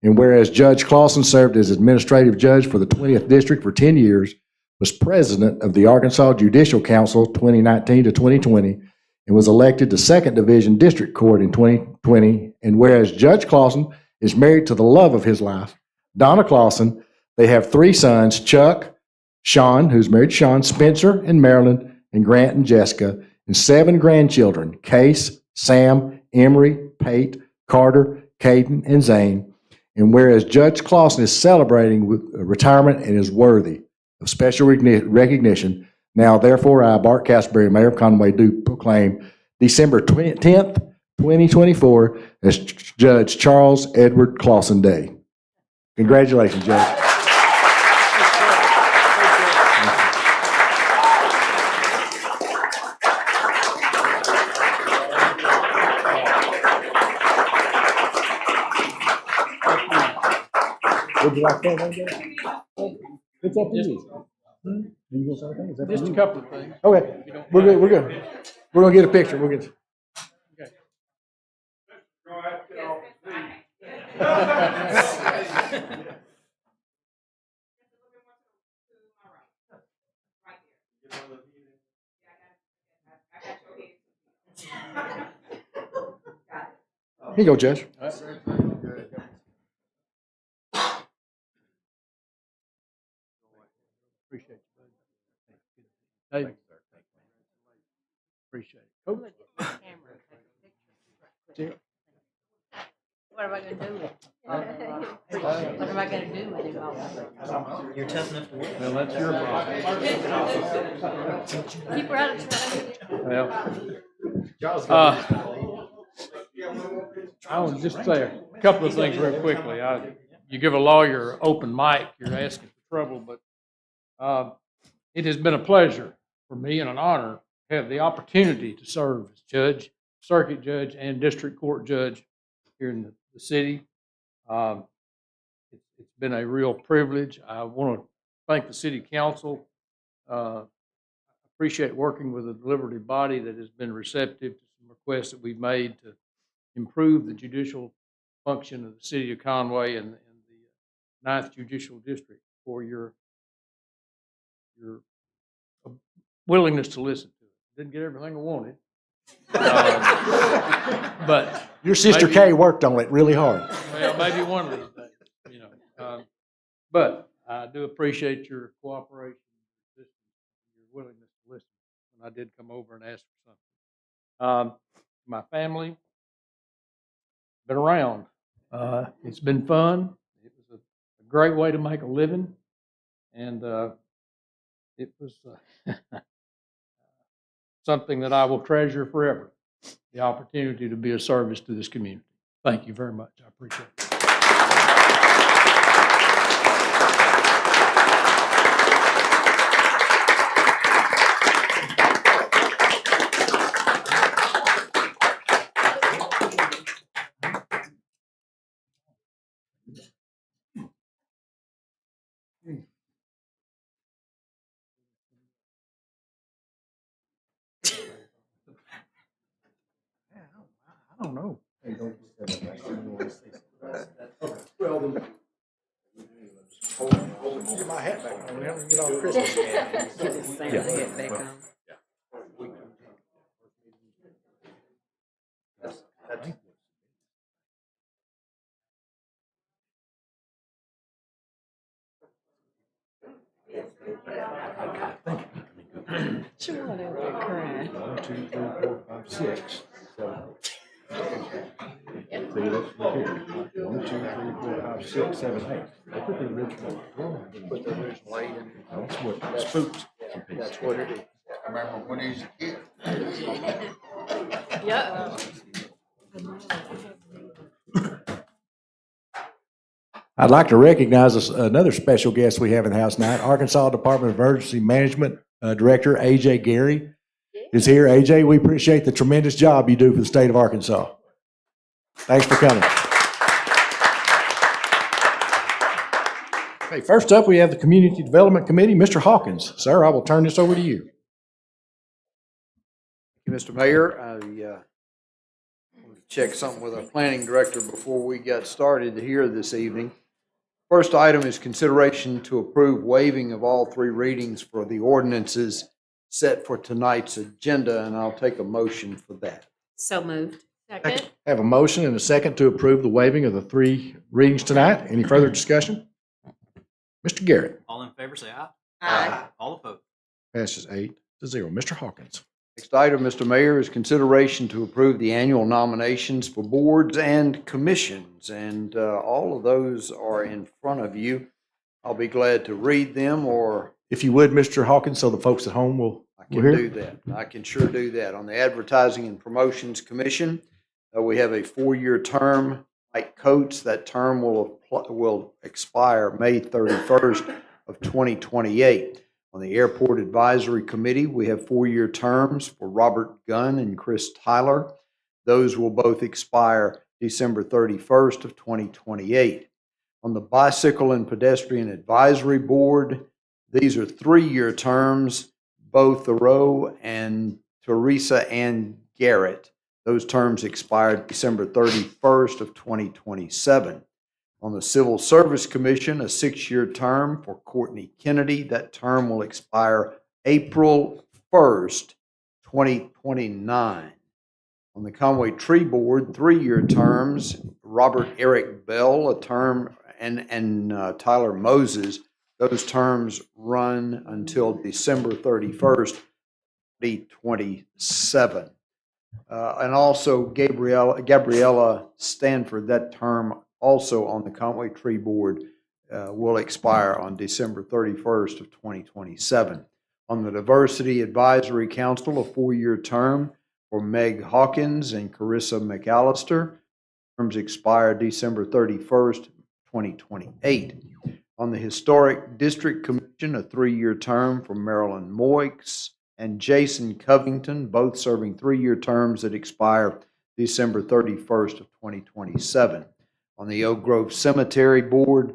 And whereas Judge Clausen served as administrative judge for the 20th District for 10 years, was president of the Arkansas Judicial Council 2019 to 2020, and was elected to 2nd Division District Court in 2020. And whereas Judge Clausen is married to the love of his life, Donna Clausen, they have 3 sons, Chuck, Sean, who's married to Sean, Spencer and Marilyn, and Grant and Jessica, and 7 grandchildren, Case, Sam, Emery, Pate, Carter, Caden, and Zane. And whereas Judge Clausen is celebrating with retirement and is worthy of special recognition, now therefore I, Bart Castleberry, Mayor of Conway, do proclaim December 10th, 2024 as Judge Charles Edward Clausen Day. Congratulations, Judge. Would you like that? It's up to you. You gonna say anything? Is that
Just
you?
a couple of things.
Okay, we're good. We're good. We're gonna get a picture. We'll get. Here you go, Judge.
Appreciate you. Hey, appreciate it. Coach?
What am I gonna do with it? What am I gonna do with it all?
You're tough enough to win.
Well, that's your problem.
Keep her out of trouble.
Well, I want to just say a couple of things real quickly. You give a lawyer open mic, you're asking for trouble, but it has been a pleasure for me and an honor to have the opportunity to serve as judge, circuit judge, and district court judge here in the city. It's been a real privilege. I want to thank the city council. Appreciate working with a deliberative body that has been receptive to some requests that we've made to improve the judicial function of the city of Conway and the 9th Judicial District for your willingness to listen to it. Didn't get everything I wanted. But
Your sister
maybe-
Kay worked on it really hard.
Well, maybe one of these days, you know. But I do appreciate your cooperation, your willingness to listen when I did come over and ask for something. My family, been around. It's been fun. It was a great way to make a living, and it was
something that I will treasure forever, the opportunity to be of service to this community. Thank you very much. I appreciate it. I don't know. Well, get my hat back on. We'll get all Christmas.
Get his Santa hat back on. She went out there crying.
1, 2, 3, 4, 5, 6, 7. See, let's look here. 1, 2, 3, 4, 5, 6, 7, 8. They put the original. Put the original 8 in. That's what spooks. That's what it is. I remember when he was a kid.
Yeah.
I'd like to recognize another special guest we have in the house tonight, Arkansas Department of Emergency Management Director AJ Gary is here. AJ, we appreciate the tremendous job you do for the state of Arkansas. Thanks for coming. Okay, first up, we have the Community Development Committee. Mr. Hawkins, sir, I will turn this over to you.
Thank you, Mr. Mayor. I checked something with our planning director before we got started here this evening. First item is consideration to approve waiving of all 3 readings for the ordinances set for tonight's agenda, and I'll take a motion for that.
So moved.
Second.
Have a motion and a second to approve the waiving of the 3 readings tonight. Any further discussion? Mr. Garrett.
All in favor, say aye.
Aye.
All opposed.
Passes 8-0. Mr. Hawkins.
Next item, Mr. Mayor, is consideration to approve the annual nominations for boards and commissions, and all of those are in front of you. I'll be glad to read them, or
If you would, Mr. Hawkins, so the folks at home will
I can
hear.
do that. I can sure do that. On the Advertising and Promotions Commission, we have a 4-year term. Mike Coates, that term will expire May 31st of 2028. On the Airport Advisory Committee, we have 4-year terms for Robert Gunn and Chris Tyler. Those will both expire December 31st of 2028. On the Bicycle and Pedestrian Advisory Board, these are 3-year terms, both Thoreau and Teresa Ann Garrett. Those terms expired December 31st of 2027. On the Civil Service Commission, a 6-year term for Courtney Kennedy. That term will expire April 1st, 2029. On the Conway Tree Board, 3-year terms, Robert Eric Bell, a term, and Tyler Moses. Those terms run until December 31st, 2027. And also Gabriella Stanford, that term also on the Conway Tree Board will expire on December 31st of 2027. On the Diversity Advisory Council, a 4-year term for Meg Hawkins and Carissa McAllister. Terms expire December 31st, 2028. On the Historic District Commission, a 3-year term for Marilyn Moix and Jason Covington, both serving 3-year terms that expire December 31st of 2027. On the Oak Grove Cemetery Board,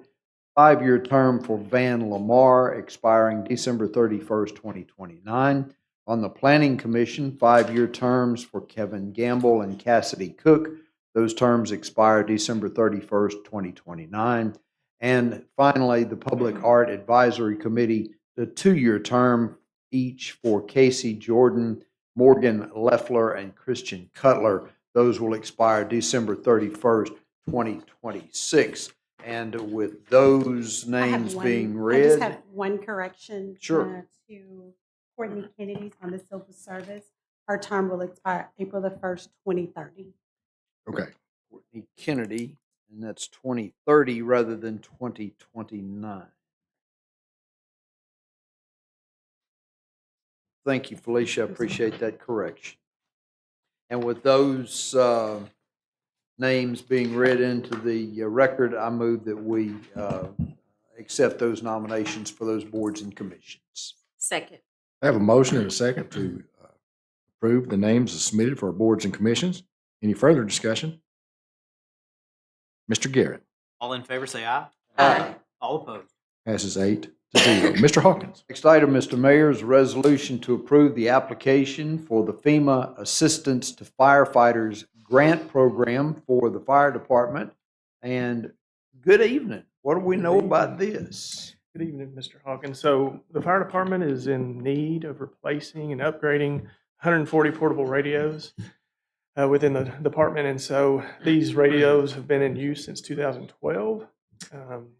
5-year term for Van Lamar, expiring December 31st, 2029. On the Planning Commission, 5-year terms for Kevin Gamble and Cassidy Cook. Those terms expire December 31st, 2029. And finally, the Public Art Advisory Committee, the 2-year term each for Casey Jordan, Morgan Leffler, and Christian Cutler. Those will expire December 31st, 2026. And with those names being read.
I just have one correction.
Sure.
To Courtney Kennedy's on the civil service. Her term will expire April the 1st, 2030.
Okay.
Courtney Kennedy, and that's 2030 rather than 2029. Thank you, Felicia. I appreciate that correction. And with those names being read into the record, I move that we accept those nominations for those boards and commissions.
Second.
I have a motion and a second to approve the names as submitted for our boards and commissions. Any further discussion? Mr. Garrett.
All in favor, say aye.
Aye.
All opposed.
Passes 8-0. Mr. Hawkins.
Next item, Mr. Mayor, is a resolution to approve the application for the FEMA Assistance to Firefighters Grant Program for the fire department. And good evening. What do we know about this?
Good evening, Mr. Hawkins. So the fire department is in need of replacing and upgrading 140 portable radios within the department. And so these radios have been in use since 2012.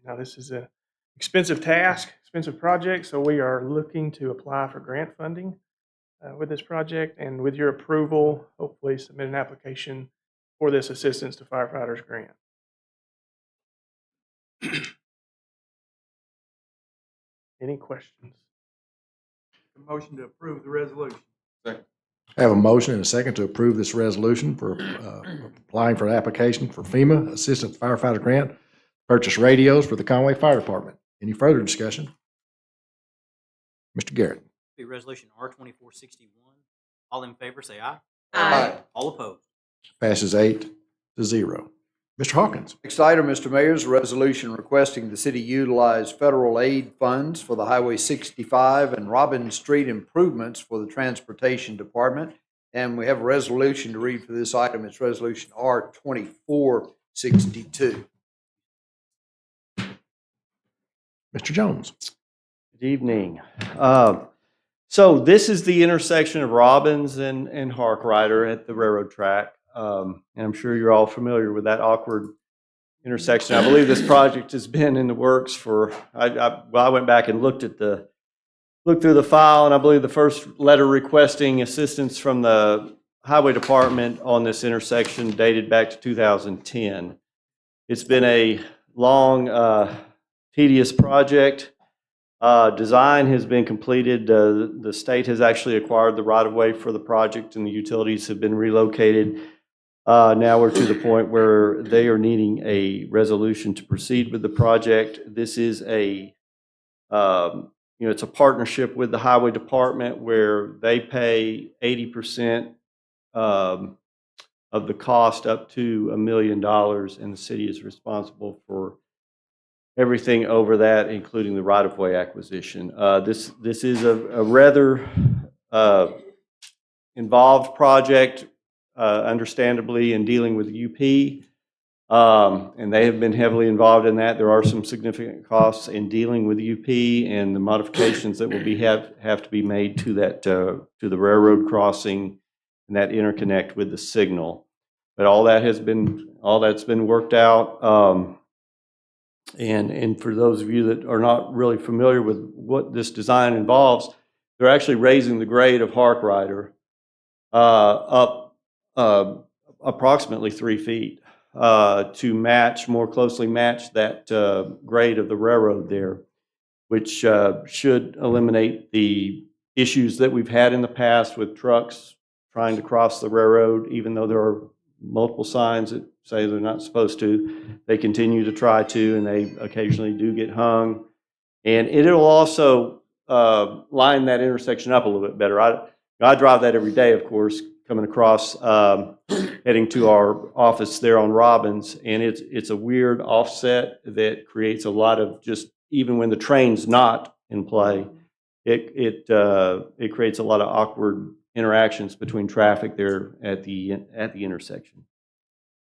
Now this is an expensive task, expensive project. So we are looking to apply for grant funding with this project. And with your approval, hopefully submit an application for this Assistance to Firefighters grant. Any questions?
A motion to approve the resolution.
I have a motion and a second to approve this resolution for applying for an application for FEMA Assistant Firefighter Grant, purchase radios for the Conway Fire Department. Any further discussion? Mr. Garrett.
Be resolution R-2461. All in favor, say aye.
Aye.
All opposed.
Passes 8-0. Mr. Hawkins.
Next item, Mr. Mayor, is a resolution requesting the city utilize federal aid funds for the Highway 65 and Robbins Street improvements for the Transportation Department. And we have a resolution to read for this item. It's Resolution R-2462.
Mr. Jones.
Good evening. So this is the intersection of Robbins and Harkrider at the railroad track. And I'm sure you're all familiar with that awkward intersection. I believe this project has been in the works for, I went back and looked through the file, and I believe the first letter requesting assistance from the highway department on this intersection dated back to 2010. It's been a long, tedious project. Design has been completed. The state has actually acquired the right-of-way for the project, and the utilities have been relocated. Now we're to the point where they are needing a resolution to proceed with the project. This is it's a partnership with the highway department where they pay 80% of the cost up to $1 million, and the city is responsible for everything over that, including the right-of-way acquisition. This is a rather involved project, understandably, in dealing with the UP, and they have been heavily involved in that. There are some significant costs in dealing with the UP and the modifications that will have to be made to that to the railroad crossing and that interconnect with the signal. But all that's been worked out. And for those of you that are not really familiar with what this design involves, they're actually raising the grade of Harkrider up approximately 3 feet to more closely match that grade of the railroad there, which should eliminate the issues that we've had in the past with trucks trying to cross the railroad, even though there are multiple signs that say they're not supposed to. They continue to try to, and they occasionally do get hung. And it'll also line that intersection up a little bit better. I drive that every day, of course, coming across, heading to our office there on Robbins, and it's a weird offset that creates a lot of just, even when the train's not in play, it creates a lot of awkward interactions between traffic there at the intersection.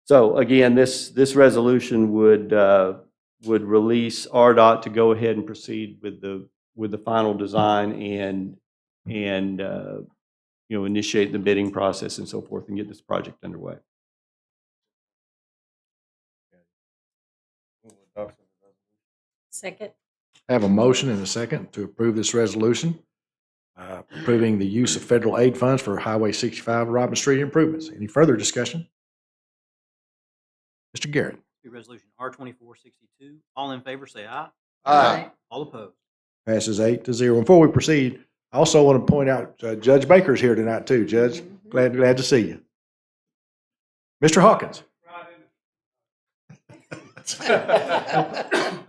So again, this resolution would release RDOT to go ahead and proceed with the final design and initiate the bidding process and so forth and get this project underway.
Second.
I have a motion and a second to approve this resolution, approving the use of federal aid funds for Highway 65 Robbins Street improvements. Any further discussion? Mr. Garrett.
Resolution R-2462. All in favor, say aye.
Aye.
All opposed.
Passes 8-0. Before we proceed, I also want to point out Judge Baker's here tonight too, Judge. Glad to see you. Mr. Hawkins.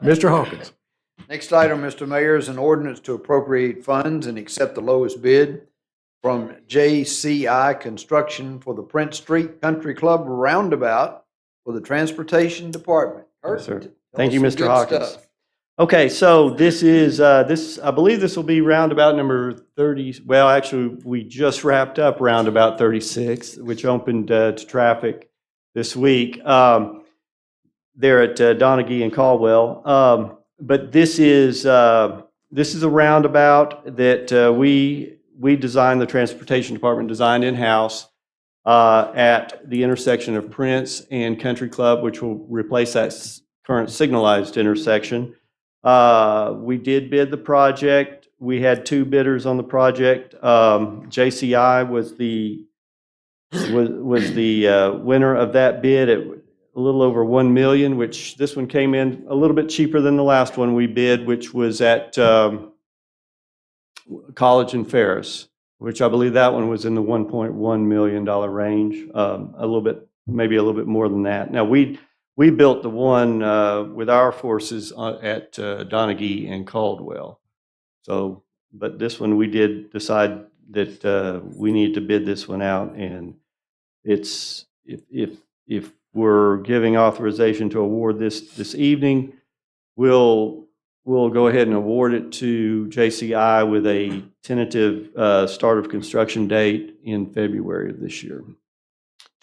Mr. Hawkins.
Next item, Mr. Mayor, is an ordinance to appropriate funds and accept the lowest bid from JCI Construction for the Prince Street Country Club roundabout for the Transportation Department.
Yes, sir.
Tell
Thank
us
you,
some
Mr.
good
Hawkins.
stuff.
Okay, so this is, I believe this will be roundabout number 30, well, actually, we just wrapped up roundabout 36, which opened to traffic this week, there at Donaghy and Caldwell. But this is a roundabout that we designed, the Transportation Department designed in-house at the intersection of Prince and Country Club, which will replace that current signalized intersection. We did bid the project. We had 2 bidders on the project. JCI was the winner of that bid at a little over $1 million, which this one came in a little bit cheaper than the last one we bid, which was at College and Ferris, which I believe that one was in the $1.1 million range, maybe a little bit more than that. Now, we built the one with our forces at Donaghy and Caldwell. So, but this one we did decide that we need to bid this one out, and it's if we're giving authorization to award this evening, we'll go ahead and award it to JCI with a tentative start of construction date in February of this year.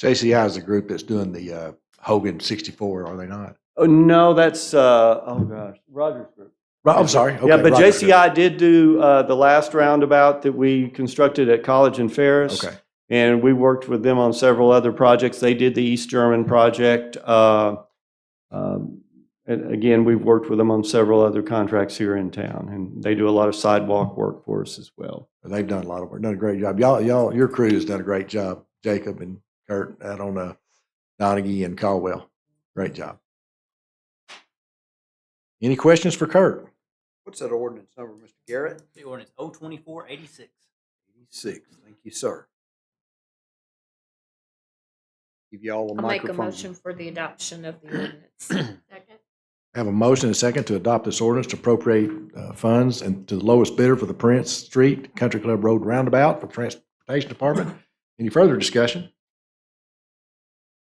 JCI is the group that's doing the Hogan 64, are they not?
Oh, no, that's, oh gosh, Rogers Group.
I'm sorry. Okay,
yeah, but
Rogers
JCI did do the last roundabout that we constructed at College and Ferris.
Okay.
And we worked with them on several other projects. They did the East German project. And again, we've worked with them on several other contracts here in town, and they do a lot of sidewalk work for us as well.
They've done a lot of work, done a great job. Your crew has done a great job, Jacob and Kurt, out on Donaghy and Caldwell. Great job. Any questions for Kurt?
What's that ordinance number, Mr. Garrett?
The ordinance 02486.
86. Thank you, sir. Give you all a
I'll make a
microphone.
motion for the adoption of the ordinance.
Second.
I have a motion and a second to adopt this ordinance to appropriate funds and to the lowest bidder for the Prince Street Country Club Road roundabout for the Transportation Department. Any further discussion?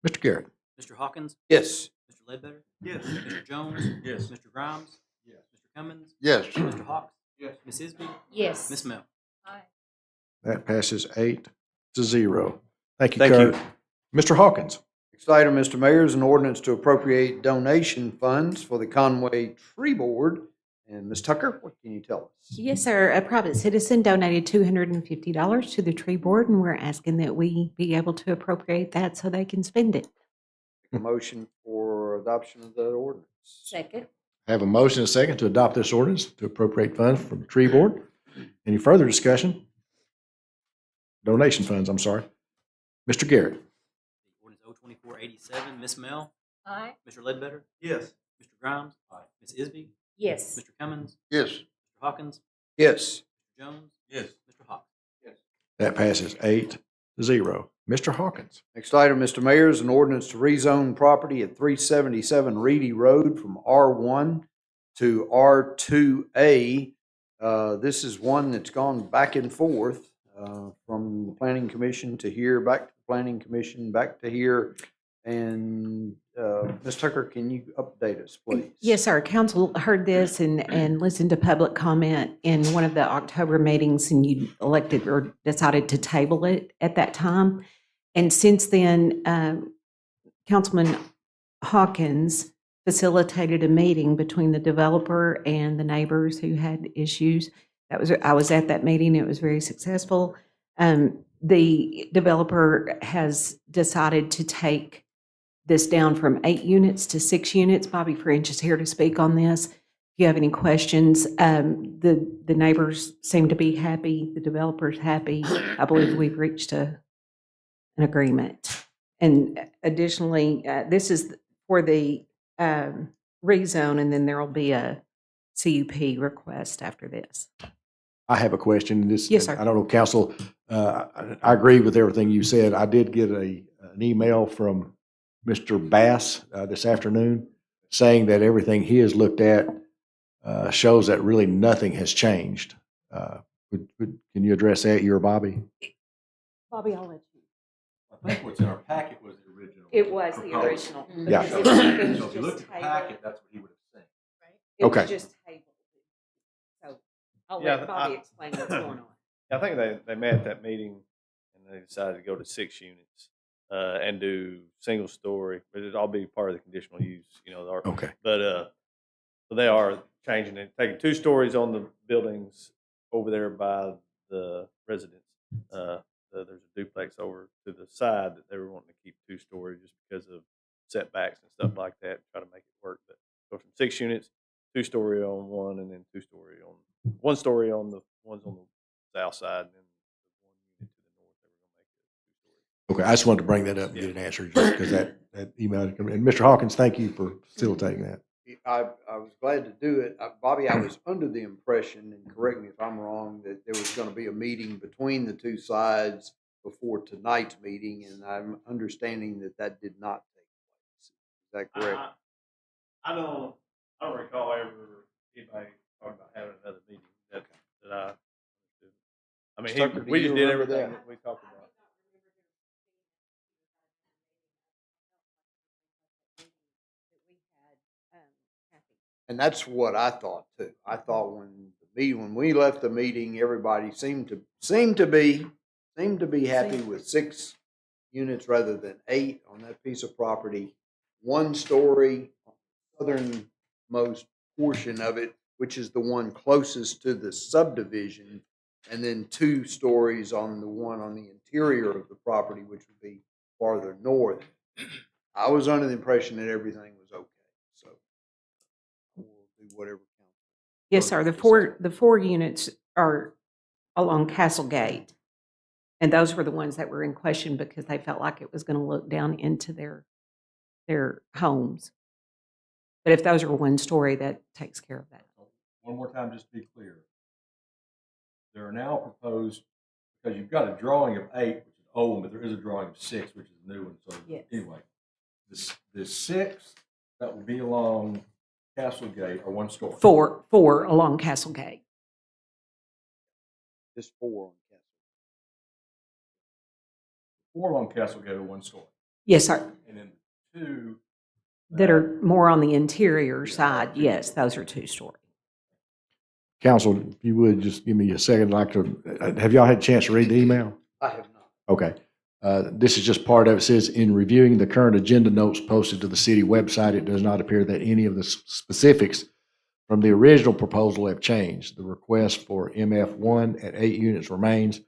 Mr. Garrett.
Mr. Hawkins?
Yes.
Mr. Ledbetter?
Yes.
Mr. Jones?
Yes.
Mr. Grimes? Yes. Mr. Cummins?
Yes.
Mr. Hawks?
Yes.
Ms. Isby?
Yes.
Ms. Mel?
Aye.
That passes 8-0. Thank you,
Thank
Kurt.
you.
Mr. Hawkins.
Next item, Mr. Mayor, is an ordinance to appropriate donation funds for the Conway Tree Board. And Ms. Tucker, what can you tell us?
Yes, sir. A private citizen donated $250 to the tree board, and we're asking that we be able to appropriate that so they can spend it.
A motion for adoption of that ordinance.
Second.
I have a motion and a second to adopt this ordinance to appropriate funds from the tree board. Any further discussion? Donation funds, I'm sorry. Mr. Garrett.
Ordinance 02487. Ms. Mel?
Aye.
Mr. Ledbetter?
Yes.
Mr. Grimes? Ms. Isby?
Yes.
Mr. Cummins?
Yes.
Mr. Hawkins?
Yes.
Mr. Jones?
Yes.
Mr. Hawks?
That passes 8-0. Mr. Hawkins.
Next item, Mr. Mayor, is an ordinance to rezone property at 377 Reedy Road from R1 to R2A. This is one that's gone back and forth from the Planning Commission to here, back to the Planning Commission, back to here. And Ms. Tucker, can you update us, please?
Yes, sir. Council heard this and listened to public comment in one of the October meetings, and you elected or decided to table it at that time. And since then, Councilman Hawkins facilitated a meeting between the developer and the neighbors who had issues. I was at that meeting. It was very successful. The developer has decided to take this down from 8 units to 6 units. Bobby French is here to speak on this. If you have any questions, the neighbors seem to be happy. The developer's happy. I believe we've reached an agreement. And additionally, this is for the rezone, and then there will be a CUP request after this.
I have a question.
Yes, sir.
I don't know, council, I agree with everything you said. I did get an email from Mr. Bass this afternoon saying that everything he has looked at shows that really nothing has changed. Can you address that, you or Bobby?
Bobby, I'll let you.
I think what's in our packet was the original.
It was the
proposal.
original.
Yeah.
because
So
it was
if you looked
just
at the
tabled.
packet, that's what he would have seen.
It was
Okay.
just tabled. So I'll
Yeah,
let Bobby explain what's going on.
I think they met at that meeting and they decided to go to 6 units and do single story, but it'd all be part of the conditional use,
Okay.
But so they are changing it, taking 2 stories on the buildings over there by the residents. There's a duplex over to the side that they were wanting to keep 2 story just because of setbacks and stuff like that, try to make it work. But go from 6 units, 2 story on one, and then 2 story on 1 story on the ones on the south side, and then the 1 unit to the north. They were going to make it 2 story.
Okay, I just wanted to bring that up and get an answer just because that email had come in. And Mr. Hawkins, thank you for facilitating that.
I was glad to do it. Bobby, I was under the impression, and correct me if I'm wrong, that there was going to be a meeting between the 2 sides before tonight's meeting, and I'm understanding that did not take place. Is that correct?
I don't recall ever anybody talking about having another meeting that I understood. I mean,
Tucker, do
we
you
just did
remember
everything
that?
that we talked about.
And that's what I thought too. I thought when we left the meeting, everybody seemed to be happy with 6 units rather than 8 on that piece of property. 1 story, southernmost portion of it, which is the one closest to the subdivision, and then 2 stories on the one on the interior of the property, which would be farther north. I was under the impression that everything was okay. So we'll do whatever counts.
Yes, sir. The four units are along Castle Gate. And those were the ones that were in question because they felt like it was going to look down into their homes. But if those are 1 story, that takes care of that.
One more time, just to be clear. There are now proposed, because you've got a drawing of 8, which is old one, but there is a drawing of 6, which is a new one. So
Yes.
anyway, the 6 that will be along Castle Gate are 1 story.
Four along Castle Gate.
Just 4 on Castle.
4 along Castle Gate are 1 story.
Yes, sir.
And then 2
That are more on the interior side, yes, those are 2 story.
Council, if you would just give me a second, I'd like to, have y'all had a chance to read the email?
I have not.
Okay. This is just part of it. It says, in reviewing the current agenda notes posted to the city website, it does not appear that any of the specifics from the original proposal have changed. The request for MF1 at 8 units remains.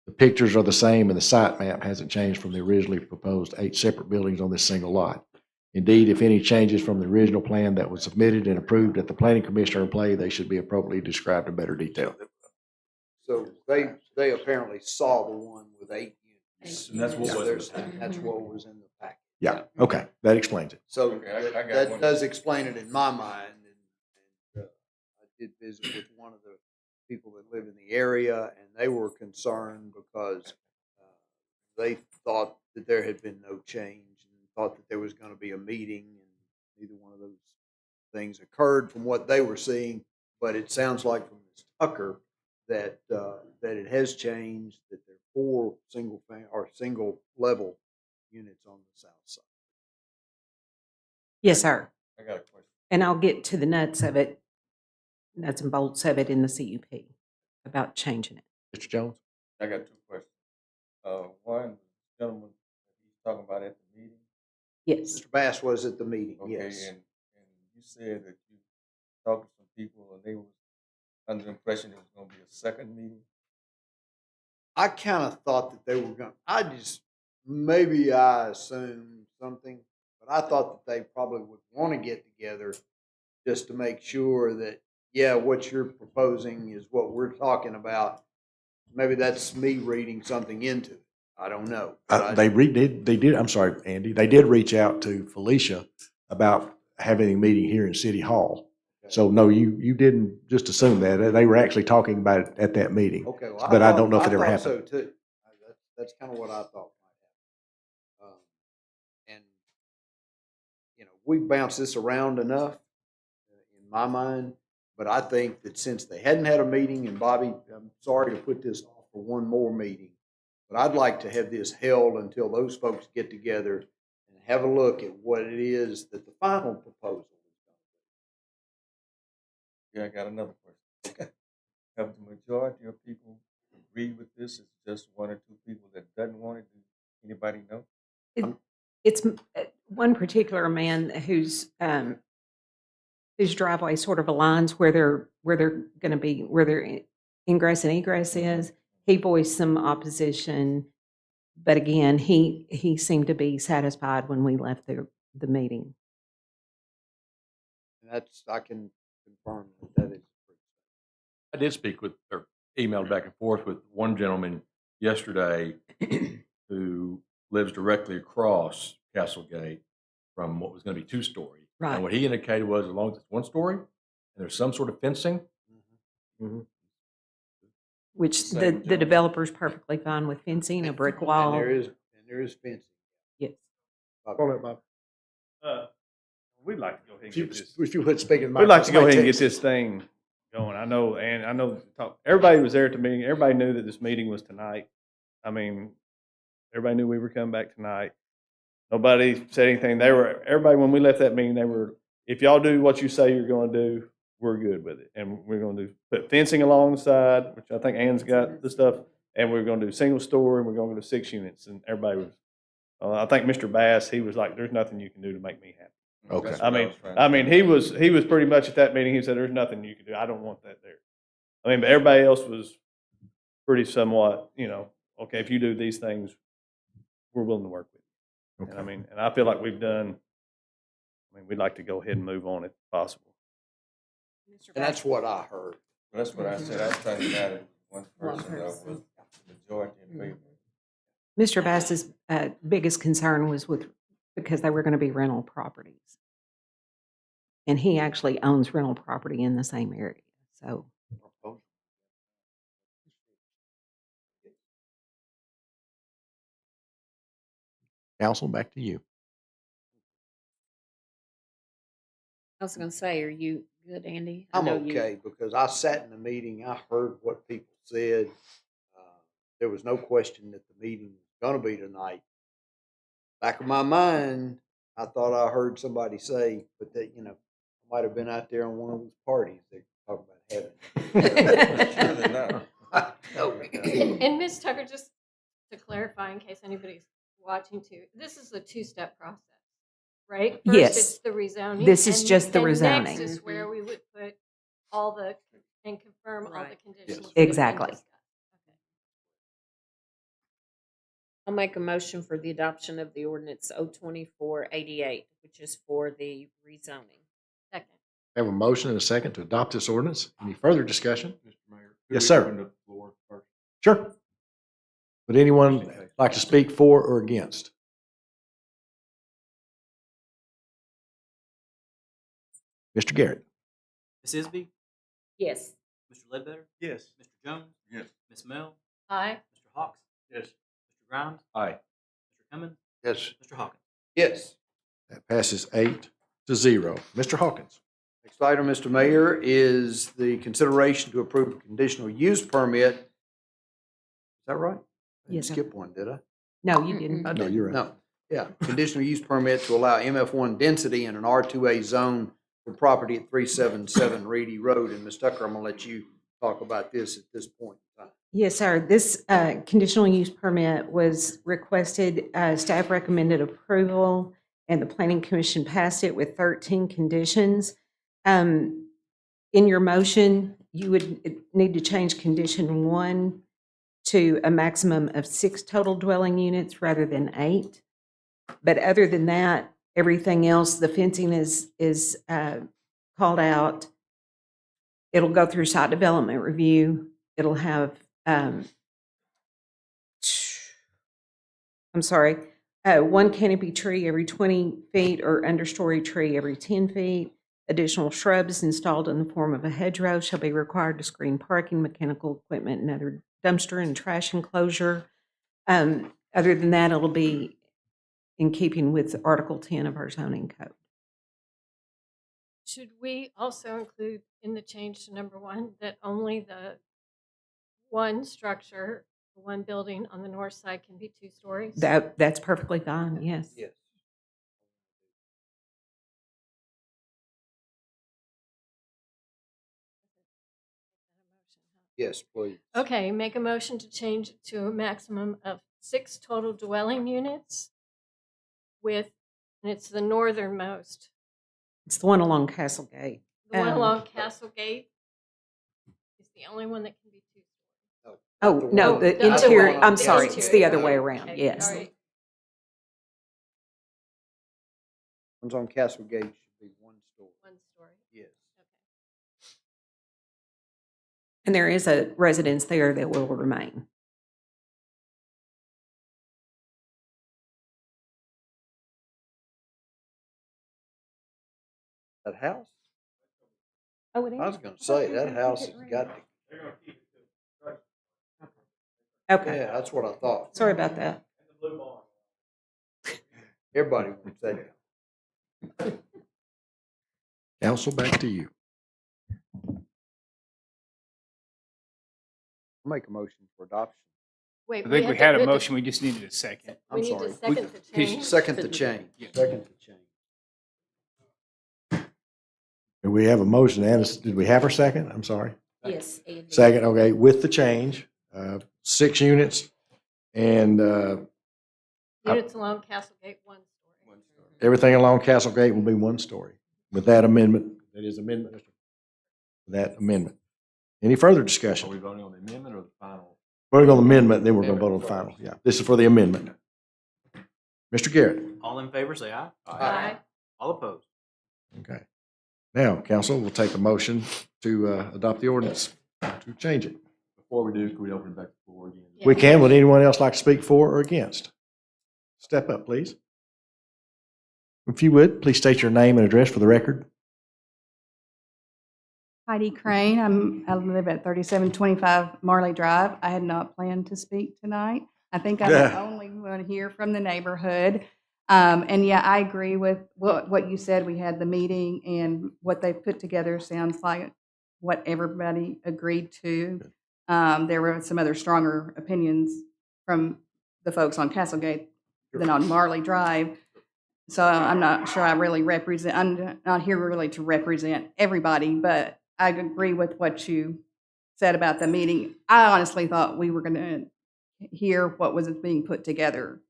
The pictures are the same and the site map hasn't changed from the originally proposed 8 separate buildings on this single lot. Indeed, if any changes from the original plan that was submitted and approved at the planning commission are in play, they should be appropriately described in better detail.
So they apparently saw the one with 8 units.
And that's what was
That's what was in the packet.
Yeah, okay, that explains it.
So
Okay, I got
that
one.
does explain it in my mind. And I did visit with one of the people that live in the area, and they were concerned because they thought that there had been no change and thought that there was going to be a meeting, and neither one of those things occurred from what they were seeing. But it sounds like from Ms. Tucker that it has changed, that there are 4 single level units on the south side.
Yes, sir.
I got a question.
And I'll get to the nuts and bolts of it in the CUP about changing it.
Mr. Jones?
I got 2 questions. One, gentleman, he's talking about at the meeting.
Yes.
Mr. Bass was at the meeting,
Okay,
yes.
and you said that you talked to some people and they were under the impression there was going to be a second meeting.
I kind of thought that they were maybe I assumed something, but I thought that they probably would want to get together just to make sure that, yeah, what you're proposing is what we're talking about. Maybe that's me reading something into it. I don't know.
They did, I'm sorry, Andy, they did reach out to Felicia about having a meeting here in City Hall. So no, you didn't just assume that. They were actually talking about it at that meeting.
Okay, well,
But I don't know if it ever
thought
happened.
so too. That's kind of what I thought might happen. And, we've bounced this around enough in my mind, but I think that since they hadn't had a meeting, and Bobby, I'm sorry to put this off for one more meeting, but I'd like to have this held until those folks get together and have a look at what it is that the final proposal is
Yeah, I got another question. Have the majority of people agree with this? It's just one or two people that doesn't want it? Does anybody know?
It's one particular man whose driveway sort of aligns where they're going to be, where their ingress and egress is. He voiced some opposition, but again, he seemed to be satisfied when we left the meeting.
And I can confirm that is.
I did speak with, or emailed back and forth with one gentleman yesterday who lives directly across Castlegate from what was going to be two-story.
Right.
And what he indicated was, as long as it's one story and there's some sort of fencing,
Which the developer's perfectly fine with fencing, a brick wall.
And there is fencing.
Yes.
Call it, Bob.
We'd like to go ahead and
If you,
get this.
if you would speak in the
We'd like to go
microphone,
ahead and get
somebody
this thing going. I know, everybody was there at the meeting. Everybody knew that this meeting was tonight. I mean, everybody knew we were coming back tonight. Nobody said anything. Everybody, when we left that meeting, they were, if y'all do what you say you're going to do, we're good with it. And we're going to put fencing alongside, which I think Ann's got the stuff, and we're going to do single story, and we're going to go to 6 units. And everybody was, I think Mr. Bass, he was like, there's nothing you can do to make me happy.
Okay.
I mean, he was pretty much at that meeting. He said, "There's nothing you can do. I don't want that there." I mean, but everybody else was pretty somewhat, okay, if you do these things, we're willing to work with you.
Okay.
And I feel like we've done. I mean, we'd like to go ahead and move on if possible.
And that's what I heard.
Well, that's what I said. I was trying to find it one person that was majority in favor.
Mr. Bass's biggest concern was because they were going to be rental properties. And he actually owns rental property in the same area, so.
Council, back to you.
I was going to say, are you good, Andy?
I'm okay because I sat in the meeting. I heard what people said. There was no question that the meeting was going to be tonight. Back of my mind, I thought I heard somebody say, but that, I might have been out there on one of those parties they talk about having.
And Ms. Tucker, just to clarify, in case anybody's watching too, this is a two-step process, right? First,
Yes.
it's the rezoning.
This is
and
just the
then
rezoning.
Next is where we would put and confirm all the conditions.
Yes.
that have been
Exactly.
discussed.
I'll make a motion for the adoption of the ordinance 02488, which is for the rezoning.
Second.
Have a motion and a second to adopt this ordinance. Any further discussion?
Mr. Mayor.
Yes, sir.
Open the floor first.
Sure. Would anyone like to speak for or against? Mr. Garrett.
Ms. Isby?
Yes.
Mr. Ledbetter?
Yes.
Mr. Jones?
Yes.
Ms. Mel?
Aye.
Mr. Hawks?
Yes.
Mr. Grimes?
Aye.
Mr. Cummins?
Yes.
Mr. Hawkins?
Yes.
That passes 8-0. Mr. Hawkins.
Next item, Mr. Mayor, is the consideration to approve a conditional use permit. Is that right? I didn't
Yes, sir.
skip one, did I?
No, you didn't.
No, you're right.
No. Yeah, conditional use permit to allow MF1 density in an R2A zone for property at 377 Reedy Road. And Ms. Tucker, I'm going to let you talk about this at this point in time.
Yes, sir. This conditional use permit was requested. Staff recommended approval, and the Planning Commission passed it with 13 conditions. In your motion, you would need to change condition 1 to a maximum of 6 total dwelling units rather than 8. But other than that, everything else, the fencing is called out. It'll go through site development review. It'll have, one canopy tree every 20 feet or understory tree every 10 feet. Additional shrubs installed in the form of a hedgerow shall be required to screen parking, mechanical equipment, and other dumpster and trash enclosure. Other than that, it'll be in keeping with Article 10 of our zoning code.
Should we also include in the change to number 1 that only the one structure, the one building on the north side can be 2 stories?
That's perfectly fine, yes.
Yes. Yes, please.
Okay, make a motion to change it to a maximum of 6 total dwelling units with, and it's the northernmost,
It's the one along Castle Gate.
the one along Castle Gate is the only one that can be 2 stories.
Oh, no, the
The other
interior,
way.
I'm
The
sorry, it's the other way
interior.
around,
Okay,
yes.
all right.
One's on Castle Gate should be 1 story.
1 story.
Yes.
And there is a residence there that will remain.
That house?
Oh, it is?
I was gonna say, that house has got to.
Okay.
Yeah, that's what I thought.
Sorry about that.
Everybody wants that.
Council, back to you.
Make a motion for adoption.
Wait,
I think we
have to-
had a
have to-
motion, we just needed a second.
We need to second the change.
Second the change. Second the change.
Do we have a motion and did we have our second? I'm sorry.
Yes.
Second, okay, with the change, 6 units and
Units along Castle Gate, 1 story.
everything along Castle Gate will be 1 story. With that amendment, that is amendment, Mr. That amendment. Any further
Are
discussion?
we voting on the amendment or the final?
Voting on the amendment, then we're going to vote on the final. Yeah, this is for the amendment. Mr. Garrett.
All in favor, say aye.
Aye.
All opposed.
Okay. Now, council will take a motion to adopt the ordinance to change it.
Before we do, can we open it back to the floor again?
We can. Would anyone else like to speak for or against? Step up, please. If you would, please state your name and address for the record.
Heidi Crane. I live at 3725 Marley Drive. I had not planned to speak tonight. I think I'm the only one here from the neighborhood. And yeah, I agree with what you said. We had the meeting and what they put together sounds like what everybody agreed to. There were some other stronger opinions from the folks on Castlegate than on Marley Drive. So I'm not sure I really represent, I'm not here really to represent everybody, but I agree with what you said about the meeting. I honestly thought we were going to hear what was being put together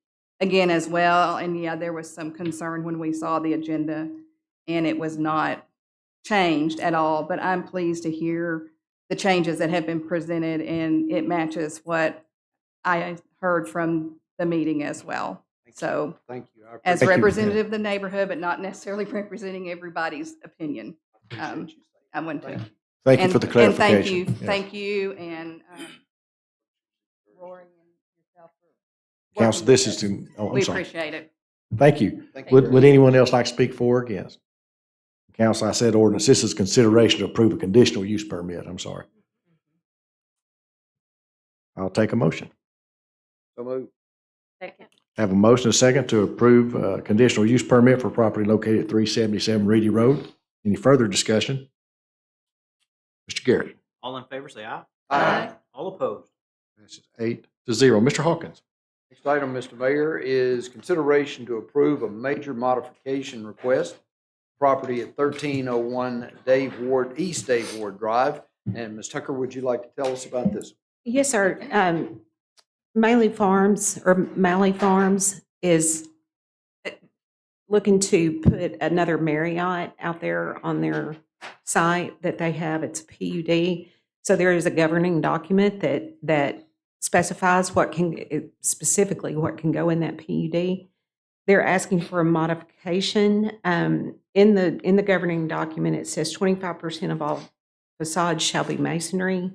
again as well. And yeah, there was some concern when we saw the agenda and it was not changed at all, but I'm pleased to hear the changes that have been presented and it matches what I heard from the meeting as well. So
Thank you.
as
Thank you.
representative of the neighborhood, but not necessarily representing everybody's opinion. I want to.
Thank you for the
And thank you,
clarification. Yes.
thank you, and Rory and yourself for
Council,
working
this
with
is
us.
to, oh, I'm
We
sorry.
appreciate it.
Thank you.
Thank you.
Would anyone else like to speak for or against? Council, I said ordinance. This is consideration to approve a conditional use permit. I'm sorry. I'll take a motion.
So moved.
Second.
Have a motion and a second to approve a conditional use permit for property located at 377 Reedy Road. Any further discussion? Mr. Garrett.
All in favor, say aye.
Aye.
All opposed.
That's 8-0. Mr. Hawkins.
Next item, Mr. Mayor, is consideration to approve a major modification request, property at 1301 East Dave Ward Drive. And Ms. Tucker, would you like to tell us about this?
Yes, sir. Malley Farms is looking to put another Marriott out there on their site that they have. It's a PUD. So there is a governing document that specifies what can, specifically what can go in that PUD. They're asking for a modification. In the governing document, it says 25% of all facades shall be masonry.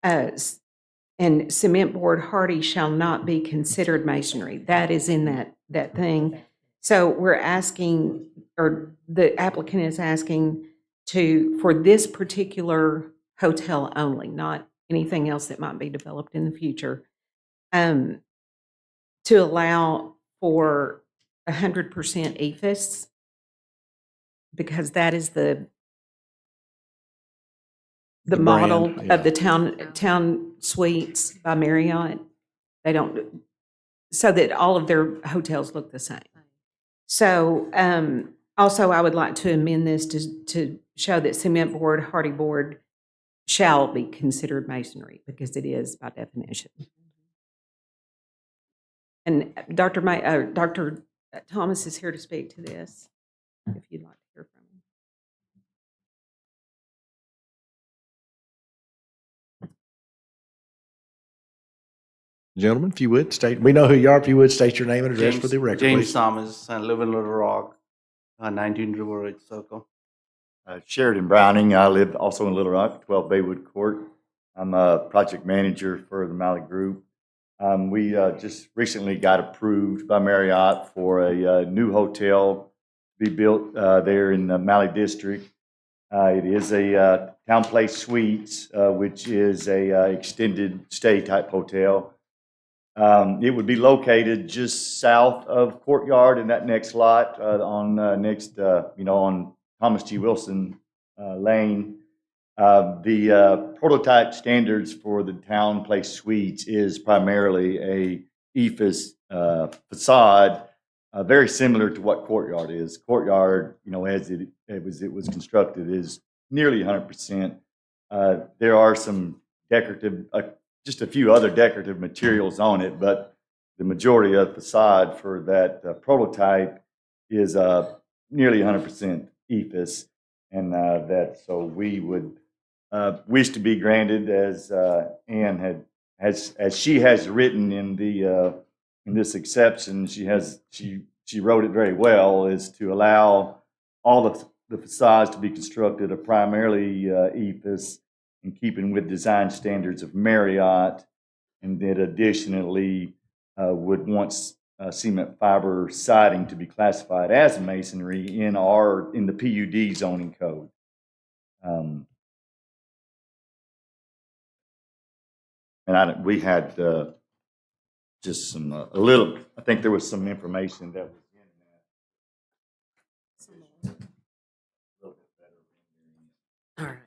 And cement board hardy shall not be considered masonry. That is in that thing. So we're asking, or the applicant is asking for this particular hotel only, not anything else that might be developed in the future, to allow for 100% EFS, because that is the
brand,
model
yeah.
of the town suites by Marriott. They don't, so that all of their hotels look the same. So also, I would like to amend this to show that cement board, hardy board shall be considered masonry, because it is by definition. And Dr. Thomas is here to speak to this, if you'd like to hear from him.
Gentlemen, if you would state, we know who you are. If you would state your name and address for the record,
James
please.
Thomas, I live in Little Rock, 19 River Ridge Circle.
Sheridan Browning. I live also in Little Rock, 12 Baywood Court. I'm a project manager for the Malley Group. We just recently got approved by Marriott for a new hotel to be built there in the Malley District. It is a Town Place Suites, which is a extended stay type hotel. It would be located just south of Courtyard in that next lot on on Thomas G. Wilson Lane. The prototype standards for the Town Place Suites is primarily a EFS facade, very similar to what Courtyard is. Courtyard, as it was constructed, is nearly 100%. There are some decorative, just a few other decorative materials on it, but the majority of the facade for that prototype is nearly 100% EFS, and so we would wish to be granted, as Ann as she has written in this exception. She wrote it very well, is to allow all of the facades to be constructed of primarily EFS, in keeping with design standards of Marriott, and then additionally would want cement fiber siding to be classified as masonry in the PUD zoning code. And we had just some a little. I think there was some information that was in that. A little bit better.
All right.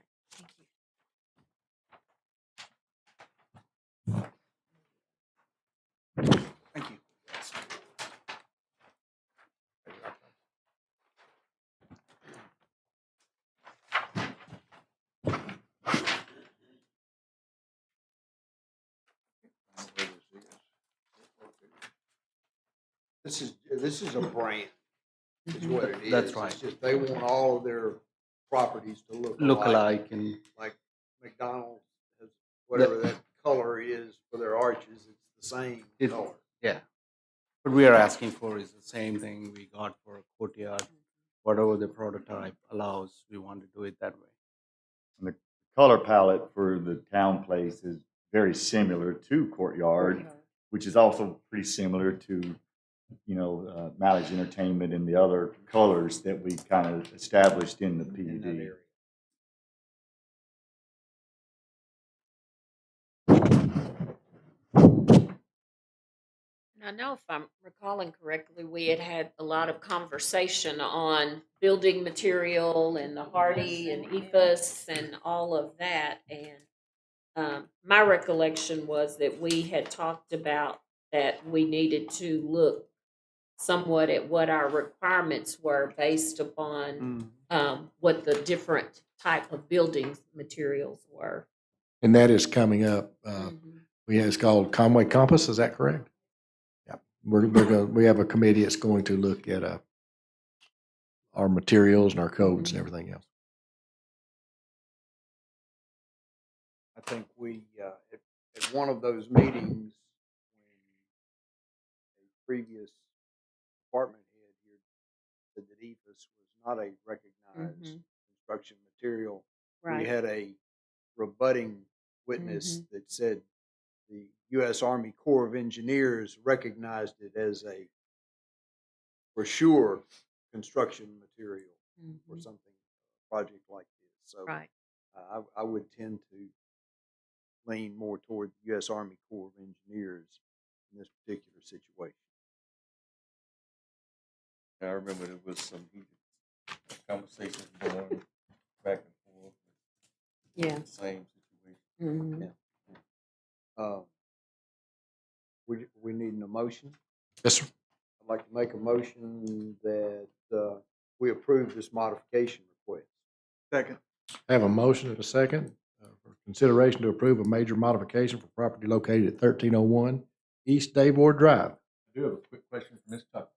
Thank you.
This is a brand, is what it is.
That's right.
It's just they want all of their properties to
Look alike, and
like McDonald's has whatever that color is for their arches. It's the same color.
yeah. What we are asking for is the same thing we got for Courtyard. Whatever the prototype allows, we want to do it that way.
And the color palette for the Town Place is very similar to Courtyard, which is also pretty similar to Malley's Entertainment and the other colors that we kind of established in the PUD.
I know if I'm recalling correctly, we had had a lot of conversation on building material and the hardy and EFS and all of that. And my recollection was that we had talked about that we needed to look somewhat at what our requirements were based upon what the different type of building materials were.
And that is coming up. It's called Conway Compass. Is that correct? Yeah. We have a committee that's going to look at our materials and our codes and everything else.
I think we at one of those meetings, when a previous department head here said that EFS was not a recognized construction material, we had a rebutting witness that said the U.S. Army Corps of Engineers recognized it as a for sure, construction material for
Mhm.
something, project like this. So
Right.
I would tend to lean more toward the U.S. Army Corps of Engineers in this particular situation.
I remember there was some heated conversations going back and forth.
Yeah.
Same situation.
Mhm.
We need an emotion.
Yes, sir.
I'd like to make a motion that we approve this modification request. Second.
I have a motion and a second for consideration to approve a major modification for property located at 1301 East Dayboard Drive.
I do have a quick question for Ms. Tucker.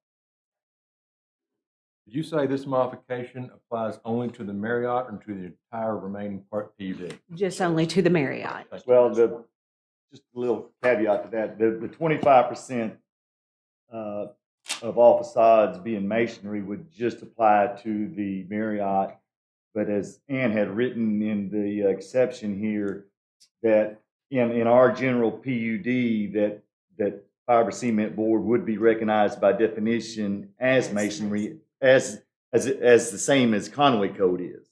Did you say this modification applies only to the Marriott or to the entire remaining part PUD?
Just only to the Marriott.
Well, just a little caveat to that, the 25% of all facades being masonry would just apply to the Marriott. But as Ann had written in the exception here, that in our general PUD, that fiber cement board would be recognized by definition as masonry, as the same as Conway code is.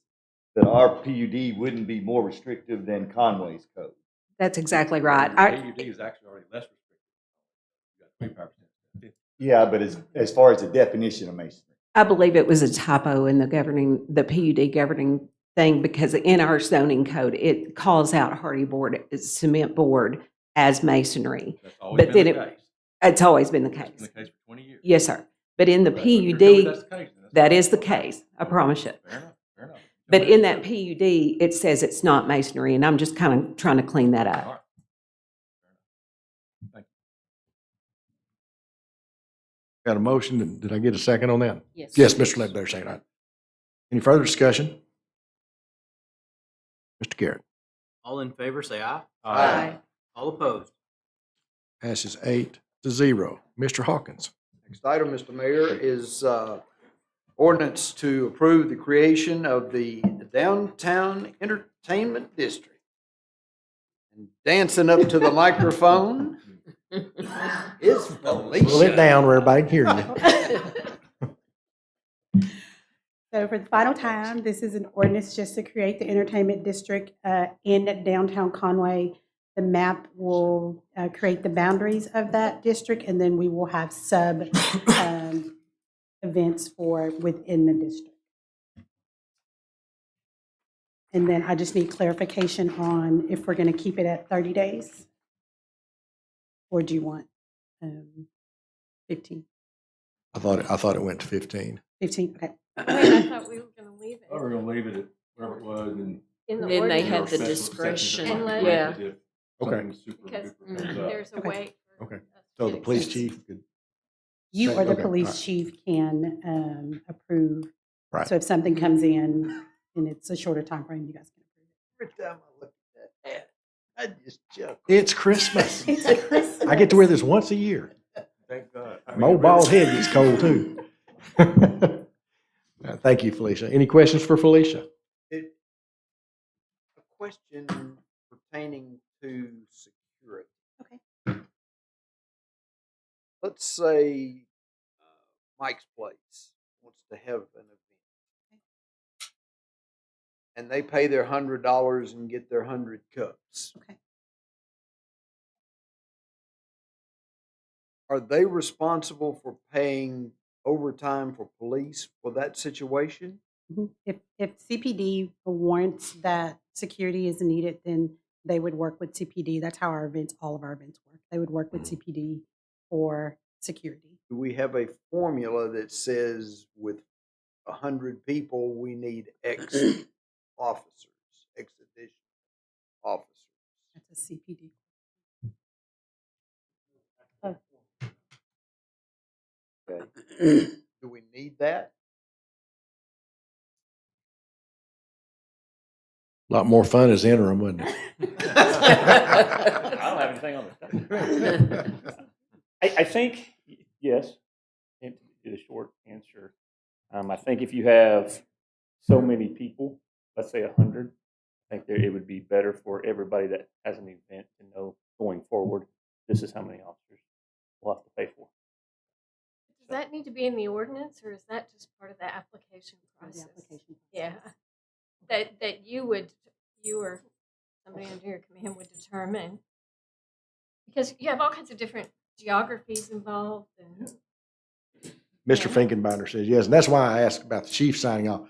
That our PUD wouldn't be more restrictive than Conway's code.
That's exactly right.
PUD is actually already less restrictive. You got 25%.
Yeah, but as far as the definition of masonry.
I believe it was a typo in the PUD governing thing, because in our zoning code, it calls out hardy board, cement board as masonry.
That's always
But
been
then
the case.
it's always been the
It's
case.
been the case for 20 years.
Yes, sir. But in the
Right. If you're telling me that's
PUD,
the case, then that's
that
fine.
is the case. I promise you.
Fair enough. Fair enough.
But in that PUD, it says it's not masonry, and I'm just kind of trying to clean that
All
up.
right. Thank
Got a motion. Did I get a second on that?
Yes.
Yes, Mr. Ledbetter, second. All right. Any further discussion? Mr. Garrett.
All in favor, say aye.
Aye.
All opposed.
Passes 8-0. Mr. Hawkins.
Next item, Mr. Mayor, is ordinance to approve the creation of the Downtown Entertainment District. And dancing up to the microphone is Felicia.
Pull it down where everybody can hear you.
So for the final time, this is an ordinance just to create the entertainment district in downtown Conway. The map will create the boundaries of that district, and then we will have sub events for within the district. And then I just need clarification on if we're going to keep it at 30 days, or do you want 15?
I thought it went to 15.
15, okay.
Wait, I thought we were going to leave it.
We're going to leave it at whatever it was. And
In the
Then they have
ordinance.
the
Special
discretion.
exceptions that might be
Yeah.
granted if
Okay.
something super
Because
duper comes up.
there's a
Okay.
way. for
Okay.
us to
So the
get
police
exemptions.
chief could.
You
Say-
or the
okay, all
police
right.
chief can approve.
Right.
So if something comes in and it's a shorter time frame, you guys can approve it.
Every time I look at that ad, I just chuckle.
It's Christmas.
It's a Christmas.
I get to wear this once a year.
Thank God.
My old bald head gets cold too. Thank you, Felicia. Any questions for Felicia?
A question pertaining to security.
Okay.
Let's say Mike's Place wants to have an event. And they pay their $100 and get their 100 cups.
Okay.
Are they responsible for paying overtime for police for that situation?
Mhm. If CPD warrants that security is needed, then they would work with CPD. That's how our events, all of our events work. They would work with CPD for security.
Do we have a formula that says with 100 people, we need X officers, X additional officers?
That's a CPD.
Okay. Do we need that?
A lot more fun as interim, wouldn't it?
I don't have anything on this. I think, yes, to the short answer. I think if you have so many people, let's say 100, I think it would be better for everybody that has an event to know going forward, this is how many officers we'll have to pay for.
Does that need to be in the ordinance, or is that just part of the application process? Yeah, that you or somebody under your command would determine, because you have all kinds of different geographies involved and.
Mr. Finkenbinder says yes, and that's why I asked about the chief signing off.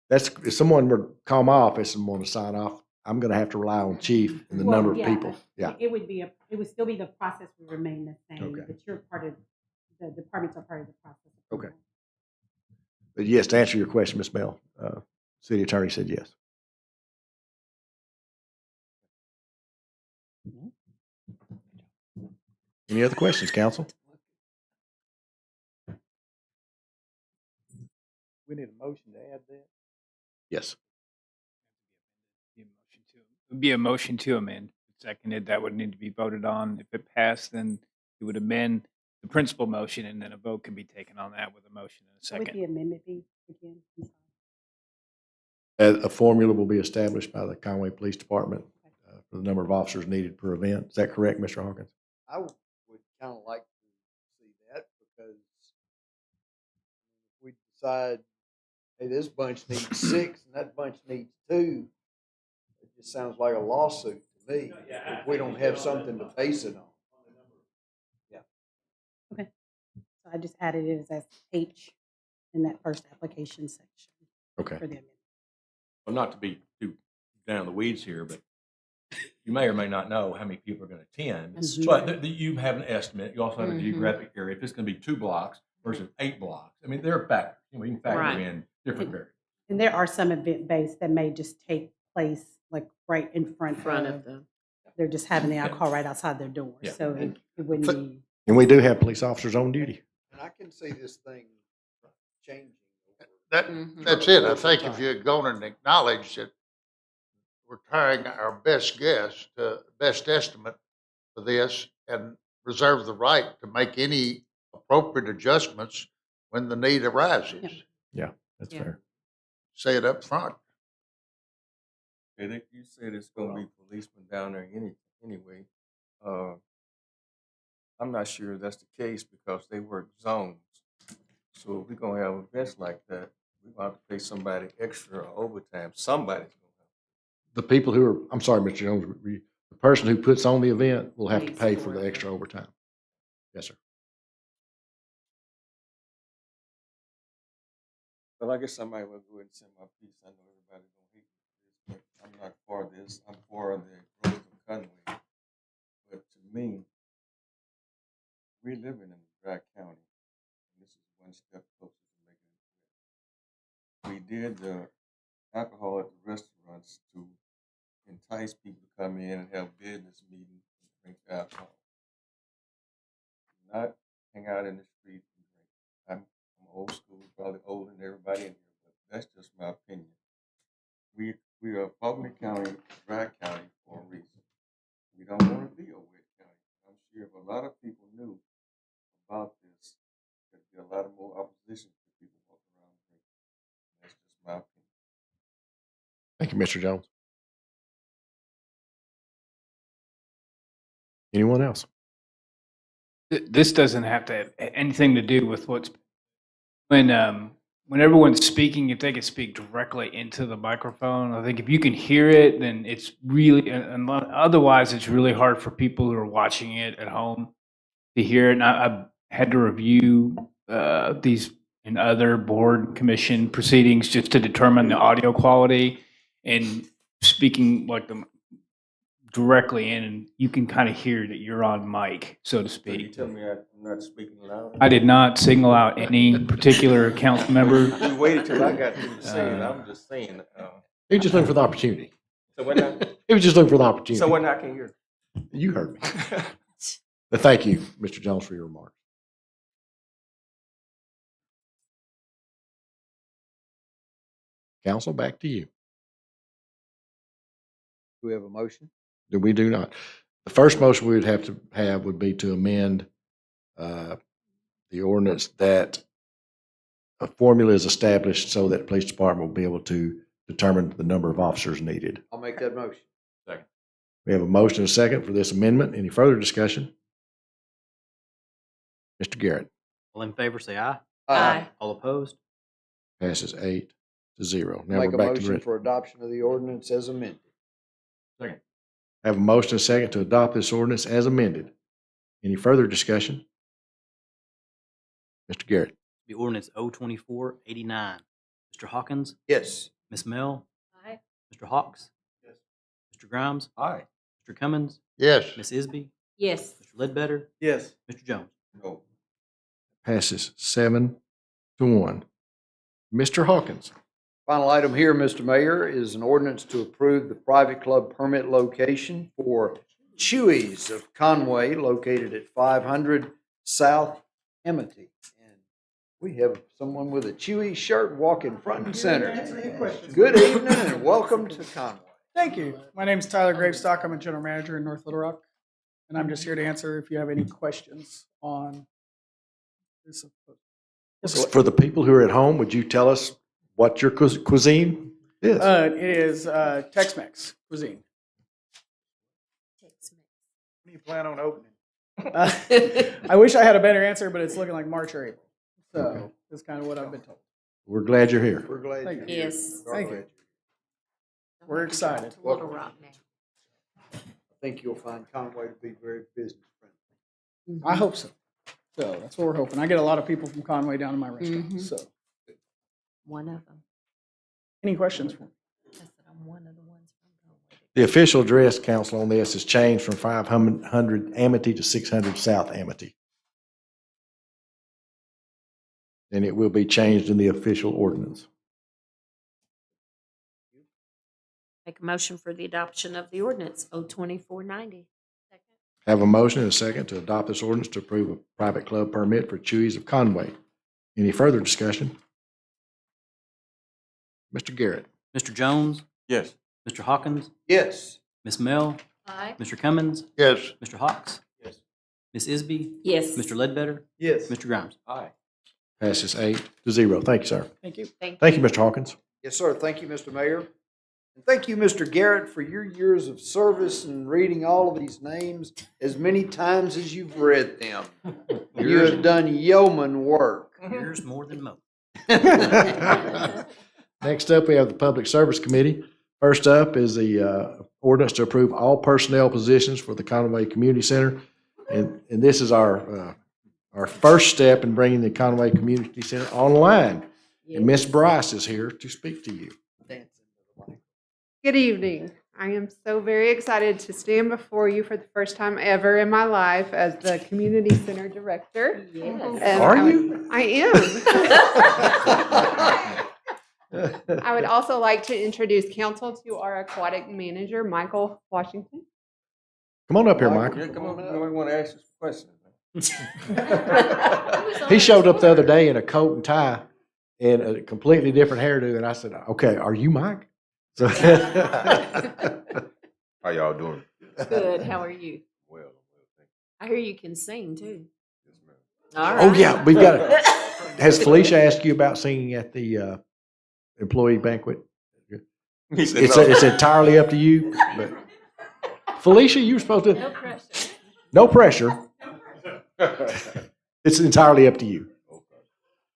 That's, if someone were to call my office and want to sign off, I'm gonna have to rely on chief and the
Well,
number of
yeah,
people. Yeah.
It would be, it would still be, the process would remain the same,
Okay.
but you're part of, the departments are part of the process.
Okay. But yes, to answer your question, Ms. Bell, city attorney said yes. Any other questions, council?
We need a motion to add that.
Yes.
Would be a motion to amend. Seconded, that would need to be voted on. If it passed, then it would amend the principal motion, and then a vote can be taken on that with a motion and a
What would
second.
the amendment be again? I'm sorry.
A formula will be established by the Conway Police Department for the number of officers needed per event. Is that correct, Mr. Hawkins?
I would kind of like to see that, because if we decide, hey, this bunch needs 6 and that bunch needs 2, it just sounds like a lawsuit to me if we don't have something to base it on. Yeah.
Okay. So I just added it as H in that first application section.
Okay.
For the amendment.
Well, not to be too down in the weeds here, but you may or may not know how many people are going to attend.
Mhm.
But you have an estimate. You also have a
Mhm.
geographic area. If it's going to be 2 blocks versus 8 blocks, I mean, there are factors. You know, we can factor
Right.
in different variables.
And there are some event-based that may just take place like right in front of
them.
They're just having the alcohol right outside their door.
Yeah.
So it wouldn't be.
And we do have police officers on duty.
And I can see this thing changing.
That's it. I think if you're going to acknowledge that we're trying our best guess, best estimate for this, and reserve the right to make any appropriate adjustments when the need arises.
Yeah, that's fair.
Say it up front.
Okay, you said it's gonna be policemen down there anyway. I'm not sure that's the case because they work zones. So if we're gonna have events like that, we're gonna have to pay somebody extra or overtime. Somebody's gonna have.
The people who are, I'm sorry, Mr. Jones, the person who puts on the event will have to pay for the extra overtime. Yes, sir.
Well, I guess somebody will go ahead and send my piece. I know everybody's gonna hate me for this, but I'm not for this. I'm for the growth of Conway. But to me, we're living in Dry County. And this is one step closer to making it. We did the alcohol at the restaurants to entice people to come in and have business meetings and drink alcohol. Not hang out in the street and drink. I'm old school, probably older than everybody in here, but that's just my opinion. We are Albany County, Dry County for a reason. We don't want to be a wet county. I'm sure if a lot of people knew about this, there'd be a lot of more opposition to people walking around drinking. That's just my opinion.
Thank you, Mr. Jones. Anyone else?
This doesn't have to have anything to do with when everyone's speaking, if they can speak directly into the microphone. I think if you can hear it, then it's really, and otherwise it's really hard for people who are watching it at home to hear it. And I've had to review these in other board commission proceedings just to determine the audio quality, and speaking like the directly in, and you can kind of hear that you're on mic, so to
You
speak.
tell me I'm not speaking loud?
I did not single out any particular council member.
You waited till I got through saying. I'm just saying.
He was just looking for the opportunity.
So when I,
He was just looking for the opportunity.
so when I can hear.
You heard me. But thank you, Mr. Jones, for your remarks. Council, back to you.
Do we have a motion?
We do not. The first motion we would have to have would be to amend the ordinance that a formula is established so that the police department will be able to determine the number of officers needed.
I'll make that motion.
Second.
We have a motion and a second for this amendment. Any further discussion? Mr. Garrett.
All in favor, say aye.
Aye.
All opposed?
Passes 8-0. Now
Make
we're
a
back to the
motion
rest.
for adoption of the ordinance as amended.
Second.
Have a motion and a second to adopt this ordinance as amended. Any further discussion? Mr. Garrett.
Be ordinance 02489. Mr. Hawkins?
Yes.
Ms. Mel?
Aye.
Mr. Hawks? Yes. Mr. Grimes?
Aye.
Mr. Cummins?
Yes.
Ms. Isby?
Yes.
Mr. Ledbetter?
Yes.
Mr. Jones?
No.
Passes 7-1. Mr. Hawkins.
Final item here, Mr. Mayor, is an ordinance to approve the private club permit location for Chewy's of Conway, located at 500 South Amity. And we have someone with a Chewy shirt walking front and center. Good evening and welcome to Conway.
Thank you. My name is Tyler Gravestock. I'm a general manager in North Little Rock, and I'm just here to answer if you have any questions on this.
For the people who are at home, would you tell us what your cuisine is?
It is Tex-Mex cuisine.
Tex-Mex.
What do you plan on opening? I wish I had a better answer, but it's looking like March or April. So
Okay.
that's kind of what I've been told.
We're glad you're here.
We're glad
Thank
you're
you.
here.
Yes.
Thank you. We're excited.
To Little Rock now.
I think you'll find Conway to be very business friendly.
I hope so. So that's what we're hoping. I get a lot of people from Conway down to my restaurant.
Mhm.
So
One of them.
any questions for me?
I said I'm one of the ones from Conway.
The official address, council, on this has changed from 500 Amity to 600 South Amity. And it will be changed in the official ordinance.
Make a motion for the adoption of the ordinance 02490.
Have a motion and a second to adopt this ordinance to approve a private club permit for Chewy's of Conway. Any further discussion? Mr. Garrett.
Mr. Jones?
Yes.
Mr. Hawkins?
Yes.
Ms. Mel?
Aye.
Mr. Cummins?
Yes.
Mr. Hawks?
Yes.
Ms. Isby?
Yes.
Mr. Ledbetter?
Yes.
Mr. Grimes?
Aye.
Passes 8-0. Thank you, sir.
Thank you.
Thank you, Mr. Hawkins.
Yes, sir. Thank you, Mr. Mayor. And thank you, Mr. Garrett, for your years of service and reading all of these names as many times as you've read them. You have done yeoman work.
Yours more than most.
Next up, we have the Public Service Committee. First up is the ordinance to approve all personnel positions for the Conway Community Center. And this is our first step in bringing the Conway Community Center online. And Ms. Bryce is here to speak to you.
Good evening. I am so very excited to stand before you for the first time ever in my life as the Community Center Director.
Yes.
Are you?
I am. I would also like to introduce council to our aquatic manager, Michael Washington.
Come on up here, Michael.
Yeah, come on, we want to ask you some questions.
He showed up the other day in a coat and tie and a completely different hairdo. And I said, okay, are you Mike? So
How y'all doing?
Good. How are you?
Well, thank
I hear you can sing too.
you. Yes, ma'am.
All right.
Oh, yeah, we've got it. Has Felicia asked you about singing at the employee banquet?
He said
It's,
no.
it's entirely up to you. But Felicia, you were supposed to.
No pressure.
No pressure. It's entirely up to you.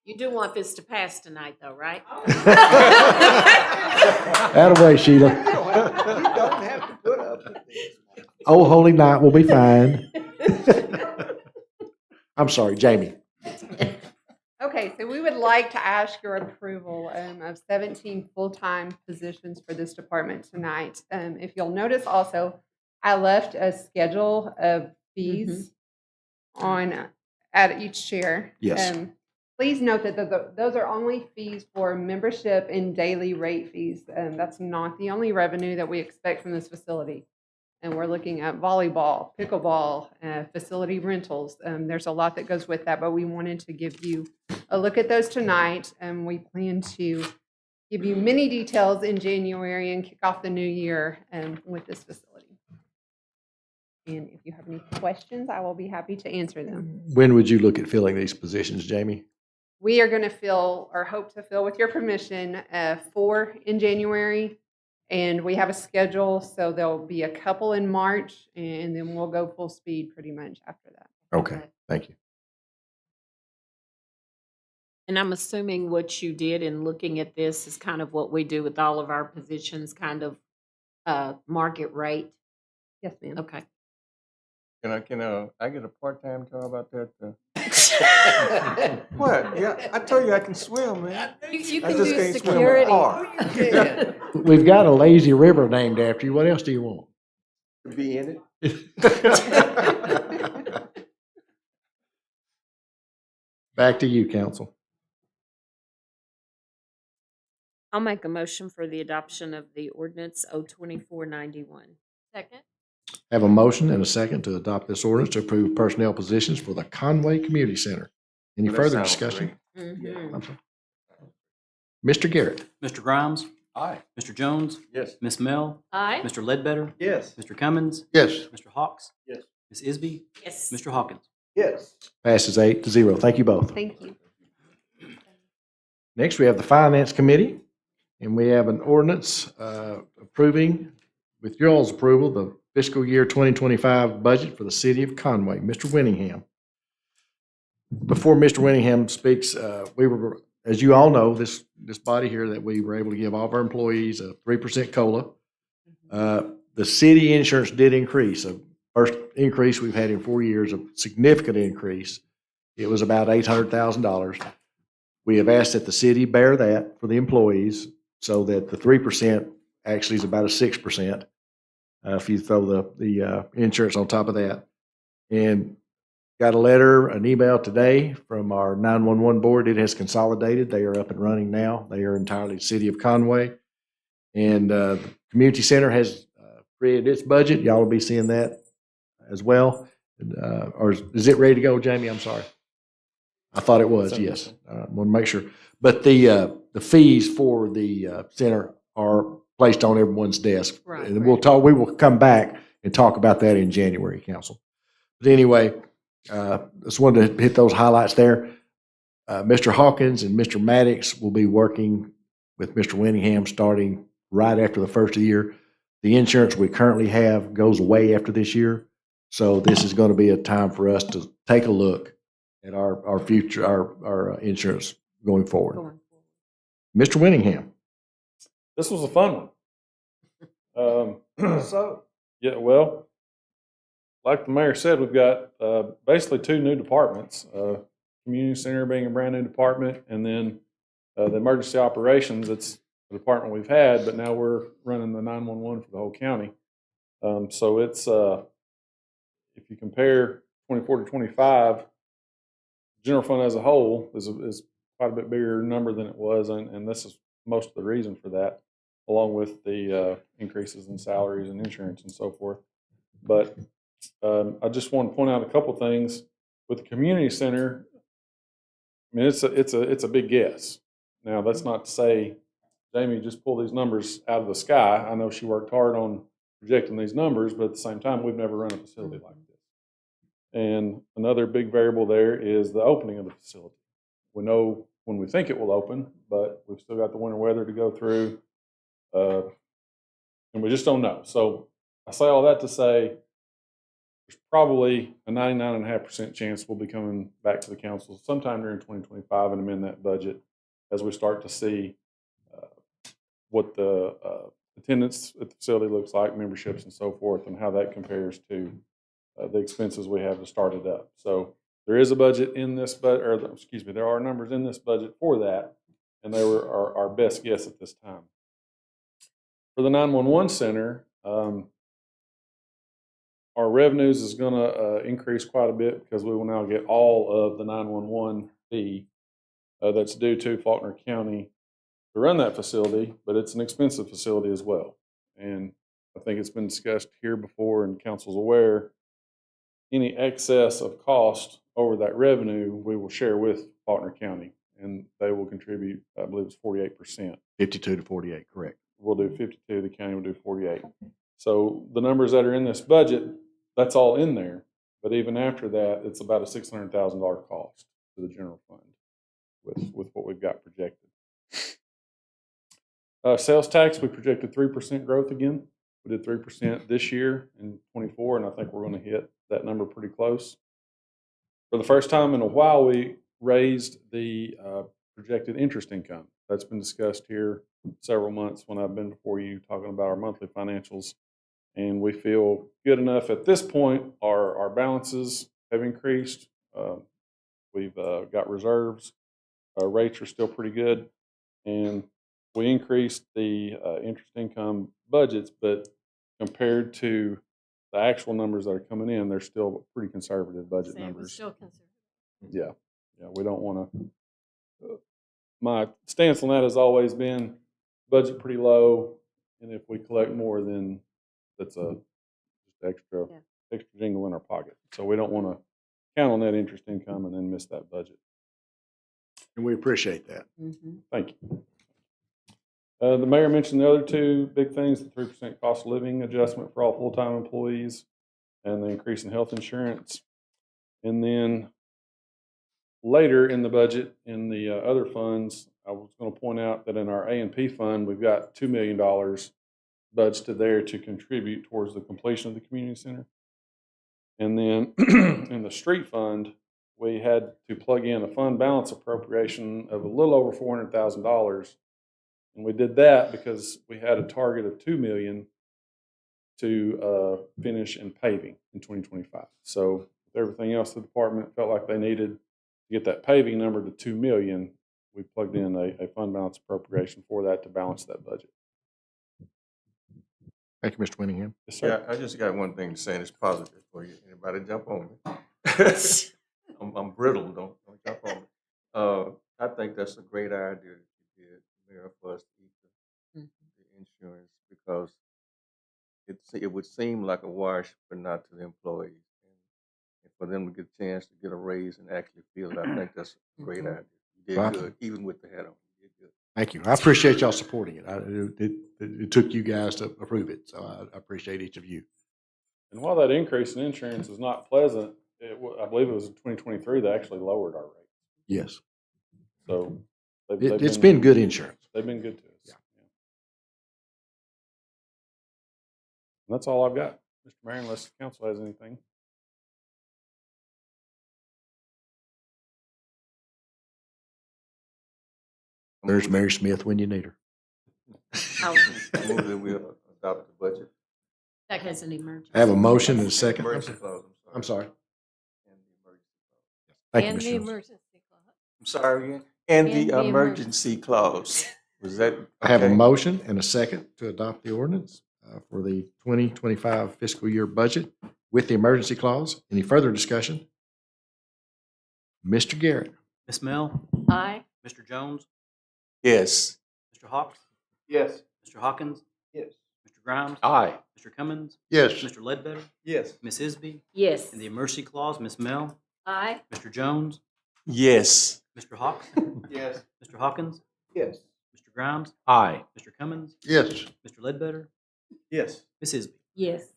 You do want this to pass tonight, though, right?
Attaboy, Sheila.
You don't have to put up with this.
Oh, holy night, we'll be fine. I'm sorry, Jamie.
Okay, so we would like to ask your approval of 17 full-time positions for this department tonight. If you'll notice also, I left a schedule of fees at each chair.
Yes.
Please note that those are only fees for membership and daily rate fees. That's not the only revenue that we expect from this facility. And we're looking at volleyball, pickleball, facility rentals. There's a lot that goes with that, but we wanted to give you a look at those tonight. And we plan to give you many details in January and kick off the new year with this facility. And if you have any questions, I will be happy to answer them.
When would you look at filling these positions, Jamie?
We are going to fill, or hope to fill with your permission, 4 in January. And we have a schedule, so there'll be a couple in March, and then we'll go full speed pretty much after that.
Okay, thank you.
And I'm assuming what you did in looking at this is kind of what we do with all of our positions, kind of market rate.
Yes, ma'am.
Okay.
Can I get a part-time job out there? What? Yeah, I told you I can swim, man.
You
I
can
just
do
can't swim
security.
hard.
We've got a lazy river named after you. What else do you want?
To be in it.
Back to you, council.
I'll make a motion for the adoption of the ordinance 02491.
Second.
Have a motion and a second to adopt this ordinance to approve personnel positions for the Conway Community Center. Any
Well, that
further
sounds
discussion?
Mm-hmm.
I'm sorry. Mr. Garrett.
Mr. Grimes?
Aye.
Mr. Jones?
Yes.
Miss Mel?
Aye.
Mr. Ledbetter?
Yes.
Mr. Cummins?
Yes.
Mr. Hawks?
Yes.
Miss Isby?
Yes.
Mr. Hawkins?
Yes.
Passes 8-0. Thank you both.
Thank you.
Next, we have the Finance Committee, and we have an ordinance approving, with your all's approval, the fiscal year 2025 budget for the city of Conway. Mr. Winningham. Before Mr. Winningham speaks, we were, as you all know, this body here, that we were able to give all of our employees a 3% COLA. The city insurance did increase, a first increase we've had in 4 years, a significant increase. It was about $800,000. We have asked that the city bear that for the employees, so that the 3% actually is about a 6%. If you throw the insurance on top of that. And got a letter, an email today from our 911 board. It has consolidated. They are up and running now. They are entirely city of Conway. And the community center has created its budget. Y'all will be seeing that as well. Or is it ready to go, Jamie? I'm sorry. I thought it was, yes. I want to make sure. But the fees for the center are placed on everyone's desk.
Right,
And we will come back and talk about that in January, council. But anyway, just wanted to hit those highlights there. Mr. Hawkins and Mr. Maddox will be working with Mr. Winningham starting right after the first of the year. The insurance we currently have goes away after this year. So this is going to be a time for us to take a look at our future, our insurance going forward. Mr. Winningham.
This was a fun one. Yeah, well, like the mayor said, we've got basically two new departments. Community center being a brand new department, and then the emergency operations, it's the department we've had, but now we're running the 911 for the whole county. So it's, if you compare 24 to 25, general fund as a whole is quite a bit bigger number than it was, and this is most of the reason for that, along with the increases in salaries and insurance and so forth. But I just want to point out a couple things with the community center. I mean, it's a big guess. Now, that's not to say Jamie just pulled these numbers out of the sky. I know she worked hard on projecting these numbers, but at the same time, we've never run a facility like this. And another big variable there is the opening of the facility. We know when we think it will open, but we've still got the winter weather to go through, and we just don't know. So I say all that to say there's probably a 99.5% chance we'll be coming back to the council sometime during 2025 and amend that budget as we start to see what the attendance at the facility looks like, memberships and so forth, and how that compares to the expenses we have to start it up. So there is a budget in this, there are numbers in this budget for that, and they were our best guess at this time. For the 911 center, our revenues is going to increase quite a bit because we will now get all of the 911 fee that's due to Faulkner County to run that facility, but it's an expensive facility as well. And I think it's been discussed here before, and council's aware, any excess of cost over that revenue, we will share with Faulkner County, and they will contribute, I believe it's 48%.
52 to 48, correct.
We'll do 52, the county will do 48. So the numbers that are in this budget, that's all in there. But even after that, it's about a $600,000 cost to the general fund with what we've got projected. Sales tax, we projected 3% growth again. We did 3% this year in 24, and I think we're going to hit that number pretty close. For the first time in a while, we raised the projected interest income. That's been discussed here several months when I've been before you talking about our monthly financials. And we feel good enough at this point. Our balances have increased. We've got reserves. Our rates are still pretty good. And we increased the interest income budgets, but compared to the actual numbers that are coming in, they're still pretty conservative budget
Say it was
numbers.
still conservative.
Yeah, we don't want to. My stance on that has always been budget pretty low, and if we collect more, then that's a just extra jingle in our pocket. So we don't want to count on that interest income and then miss that budget.
And we appreciate that.
Thank you. The mayor mentioned the other two big things: the 3% cost of living adjustment for all full-time employees, and the increase in health insurance. And then later in the budget, in the other funds, I was going to point out that in our A&P fund, we've got $2 million budgeted there to contribute towards the completion of the community center. And then in the street fund, we had to plug in a fund balance appropriation of a little over $400,000. And we did that because we had a target of $2 million to finish in paving in 2025. So with everything else the department felt like they needed to get that paving number to $2 million, we plugged in a fund balance appropriation for that to balance that budget.
Thank you, Mr. Winningham.
Yes, sir.
Yeah, I just got one thing to say, and it's positive for you. Anybody jump on me? I'm brittle, don't jump on me. I think that's a great idea that you did, Mayor, for us to eat the insurance, because it would seem like a wash, but not to the employees. And for them to get a chance to get a raise and actually feel it, I think that's a great idea. You did good, even with the hat on. You did good.
Thank you. I appreciate y'all supporting it. It took you guys to approve it, so I appreciate each of you.
And while that increase in insurance is not pleasant, I believe it was in 2023 they actually lowered our rate.
Yes.
So
it's been good insurance.
They've been good to us. Yeah. And that's all I've got, Mr. Mayor, unless the council has anything.
There's Mary Smith when you need her.
I move that we adopt the budget.
That has an emergency.
I have a motion and a second.
Emergency clause,
I'm sorry.
And the emergency clause.
Thank you,
And
Mr.
the
Jones.
emergency clause.
I'm sorry again. And
And
the
the
emergency clause. Was that?
I have a
okay?
motion and a second to adopt the ordinance for the 2025 fiscal year budget with the emergency clause. Any further discussion? Mr. Garrett.
Ms. Mel,
Aye.
Mr. Jones,
Yes.
Mr. Hawks,
Yes.
Mr. Hawkins,
Yes.
Mr. Grimes,
Aye.
Mr. Cummins,
Yes.
Mr. Ledbetter,
Yes.
Ms. Isby,
Yes.
and the emergency clause, Ms. Mel,
Aye.
Mr. Jones,
Yes.
Mr. Hawks,
Yes.
Mr. Hawkins,
Yes.
Mr. Grimes,
Aye.
Mr. Cummins,
Yes.
Mr. Ledbetter,
Yes.
Ms. Isby.
Yes.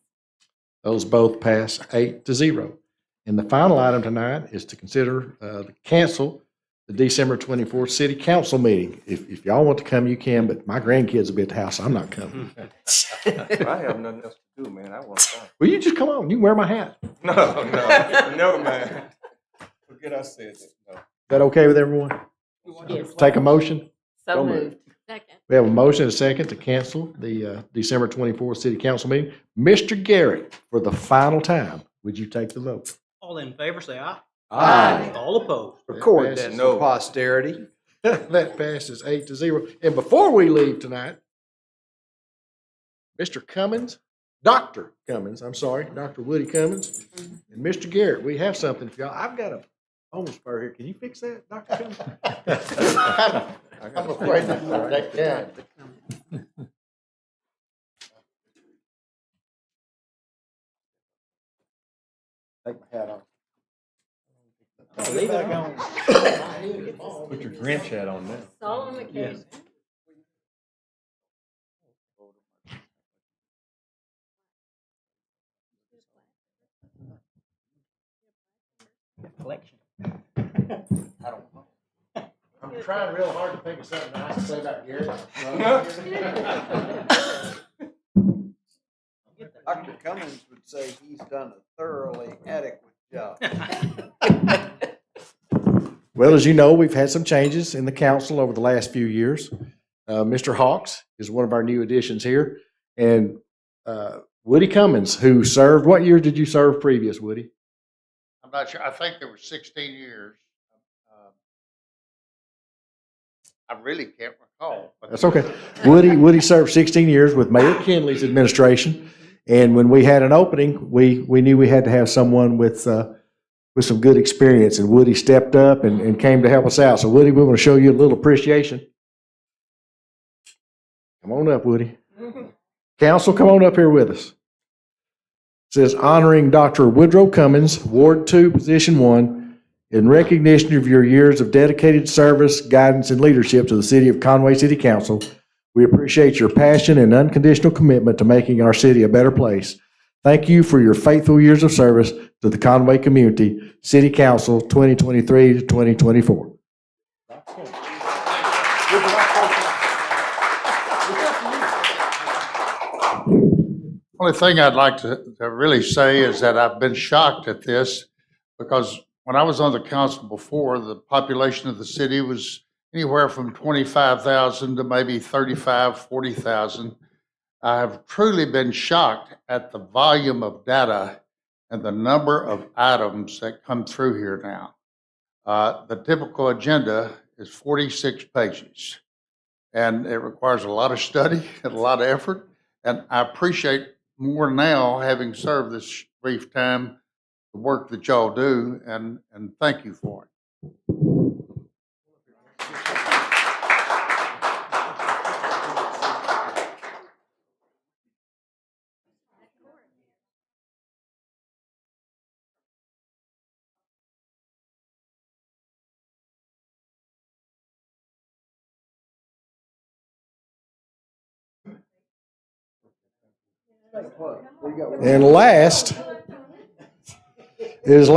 Those both pass 8-0. And the final item tonight is to consider cancel the December 24th city council meeting. If y'all want to come, you can, but my grandkids will be at the house. I'm not coming.
I have nothing else to do, man. I want to come.
Well, you just come on. You can wear my hat. Is
No, never mind. Forget I said that. No.
that okay with everyone?
Yes.
Take a motion.
So moved.
Second.
We have a motion and a second to cancel the December 24th city council meeting. Mr. Garrett, for the final time, would you take the vote?
All in favor, say aye.
Aye.
All opposed.
Record
passes.
that
No.
for posterity.
That passes 8-0. And before we leave tonight, Mr. Cummins, Dr. Cummins, I'm sorry, Dr. Woody Cummins, and Mr. Garrett, we have something for y'all. I've got a homeless spur here. Can you fix that, Dr. Cummins? I'm afraid that's not that guy. Take my hat off.
Leave it on.
Put your Grinch hat on now.
Solemn occasion.
Collection.
I don't know. I'm trying real hard to think of something nice to say about Garrett.
Dr. Cummins would say he's done a thoroughly adequate job.
Well, as you know, we've had some changes in the council over the last few years. Mr. Hawks is one of our new additions here, and Woody Cummins, who served, what year did you serve previous, Woody?
I'm not sure. I think there were 16 years. I really can't recall. But
That's okay. Woody served 16 years with Mayor Kinley's administration, and when we had an opening, we knew we had to have someone with some good experience, and Woody stepped up and came to help us out. So Woody, we want to show you a little appreciation. Come on up, Woody. Council, come on up here with us. It says honoring Dr. Woodrow Cummins, Ward 2, Position 1, in recognition of your years of dedicated service, guidance, and leadership to the City of Conway City Council. We appreciate your passion and unconditional commitment to making our city a better place. Thank you for your faithful years of service to the Conway community. City Council 2023 to 2024.
Only thing I'd like to really say is that I've been shocked at this because when I was on the council before, the population of the city was anywhere from 25,000 to maybe 35, 40,000. I have truly been shocked at the volume of data and the number of items that come through here now. The typical agenda is 46 pages, and it requires a lot of study and a lot of effort. And I appreciate more now, having served this brief time, the work that y'all do, and thank you for it.
And last is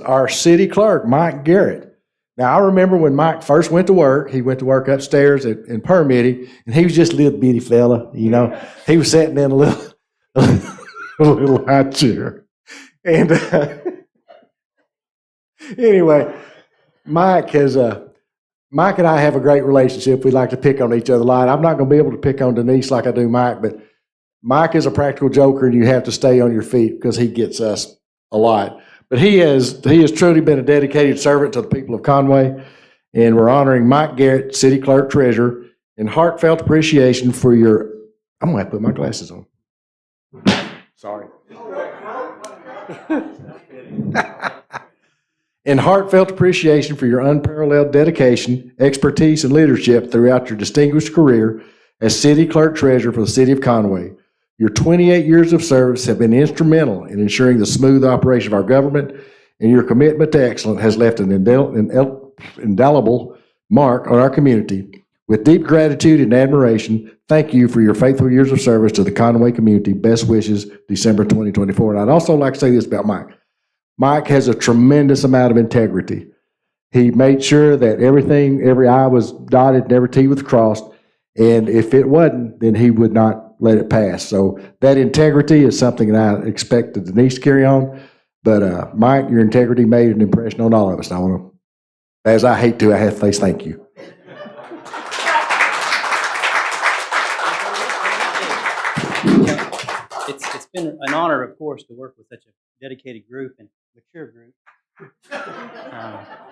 our city clerk, Mike Garrett. Now, I remember when Mike first went to work, he went to work upstairs in permitting, and he was just a little bitty fella, you know. He was sitting in a little high chair. And anyway, Mike and I have a great relationship. We like to pick on each other a lot. I'm not going to be able to pick on Denise like I do Mike, but Mike is a practical joker, and you have to stay on your feet because he gets us a lot. But he has truly been a dedicated servant to the people of Conway, and we're honoring Mike Garrett, City Clerk Treasurer, in heartfelt appreciation for your, I'm going to have to put my glasses on. Sorry. In heartfelt appreciation for your unparalleled dedication, expertise, and leadership throughout your distinguished career as City Clerk Treasurer for the City of Conway. Your 28 years of service have been instrumental in ensuring the smooth operation of our government, and your commitment to excellence has left an indelible mark on our community. With deep gratitude and admiration, thank you for your faithful years of service to the Conway community. Best wishes, December 2024. And I'd also like to say this about Mike. Mike has a tremendous amount of integrity. He made sure that every I was dotted and every T was crossed, and if it wasn't, then he would not let it pass. So that integrity is something that I expect that Denise to carry on. But Mike, your integrity made an impression on all of us. And I want to, as I hate to, I have to say thank you.
It's been an honor, of course, to work with such a dedicated group and mature group.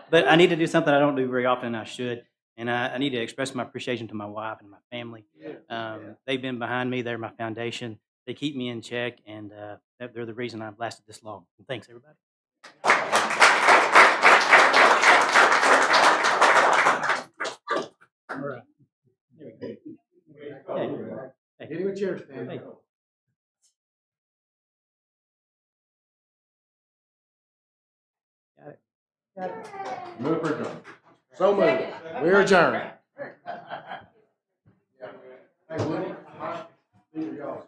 But I need to do something I don't do very often, and I should. And I need to express my appreciation to my wife and my family. They've been behind me. They're my foundation. They keep me in check, and they're the reason I've lasted this long. And thanks, everybody.
All right. There we go. Hey. Hit him a chair stand. Hey.
Got it.
Move for adjournment. So moved. We're adjourned. Hey, Woody. These are y'all.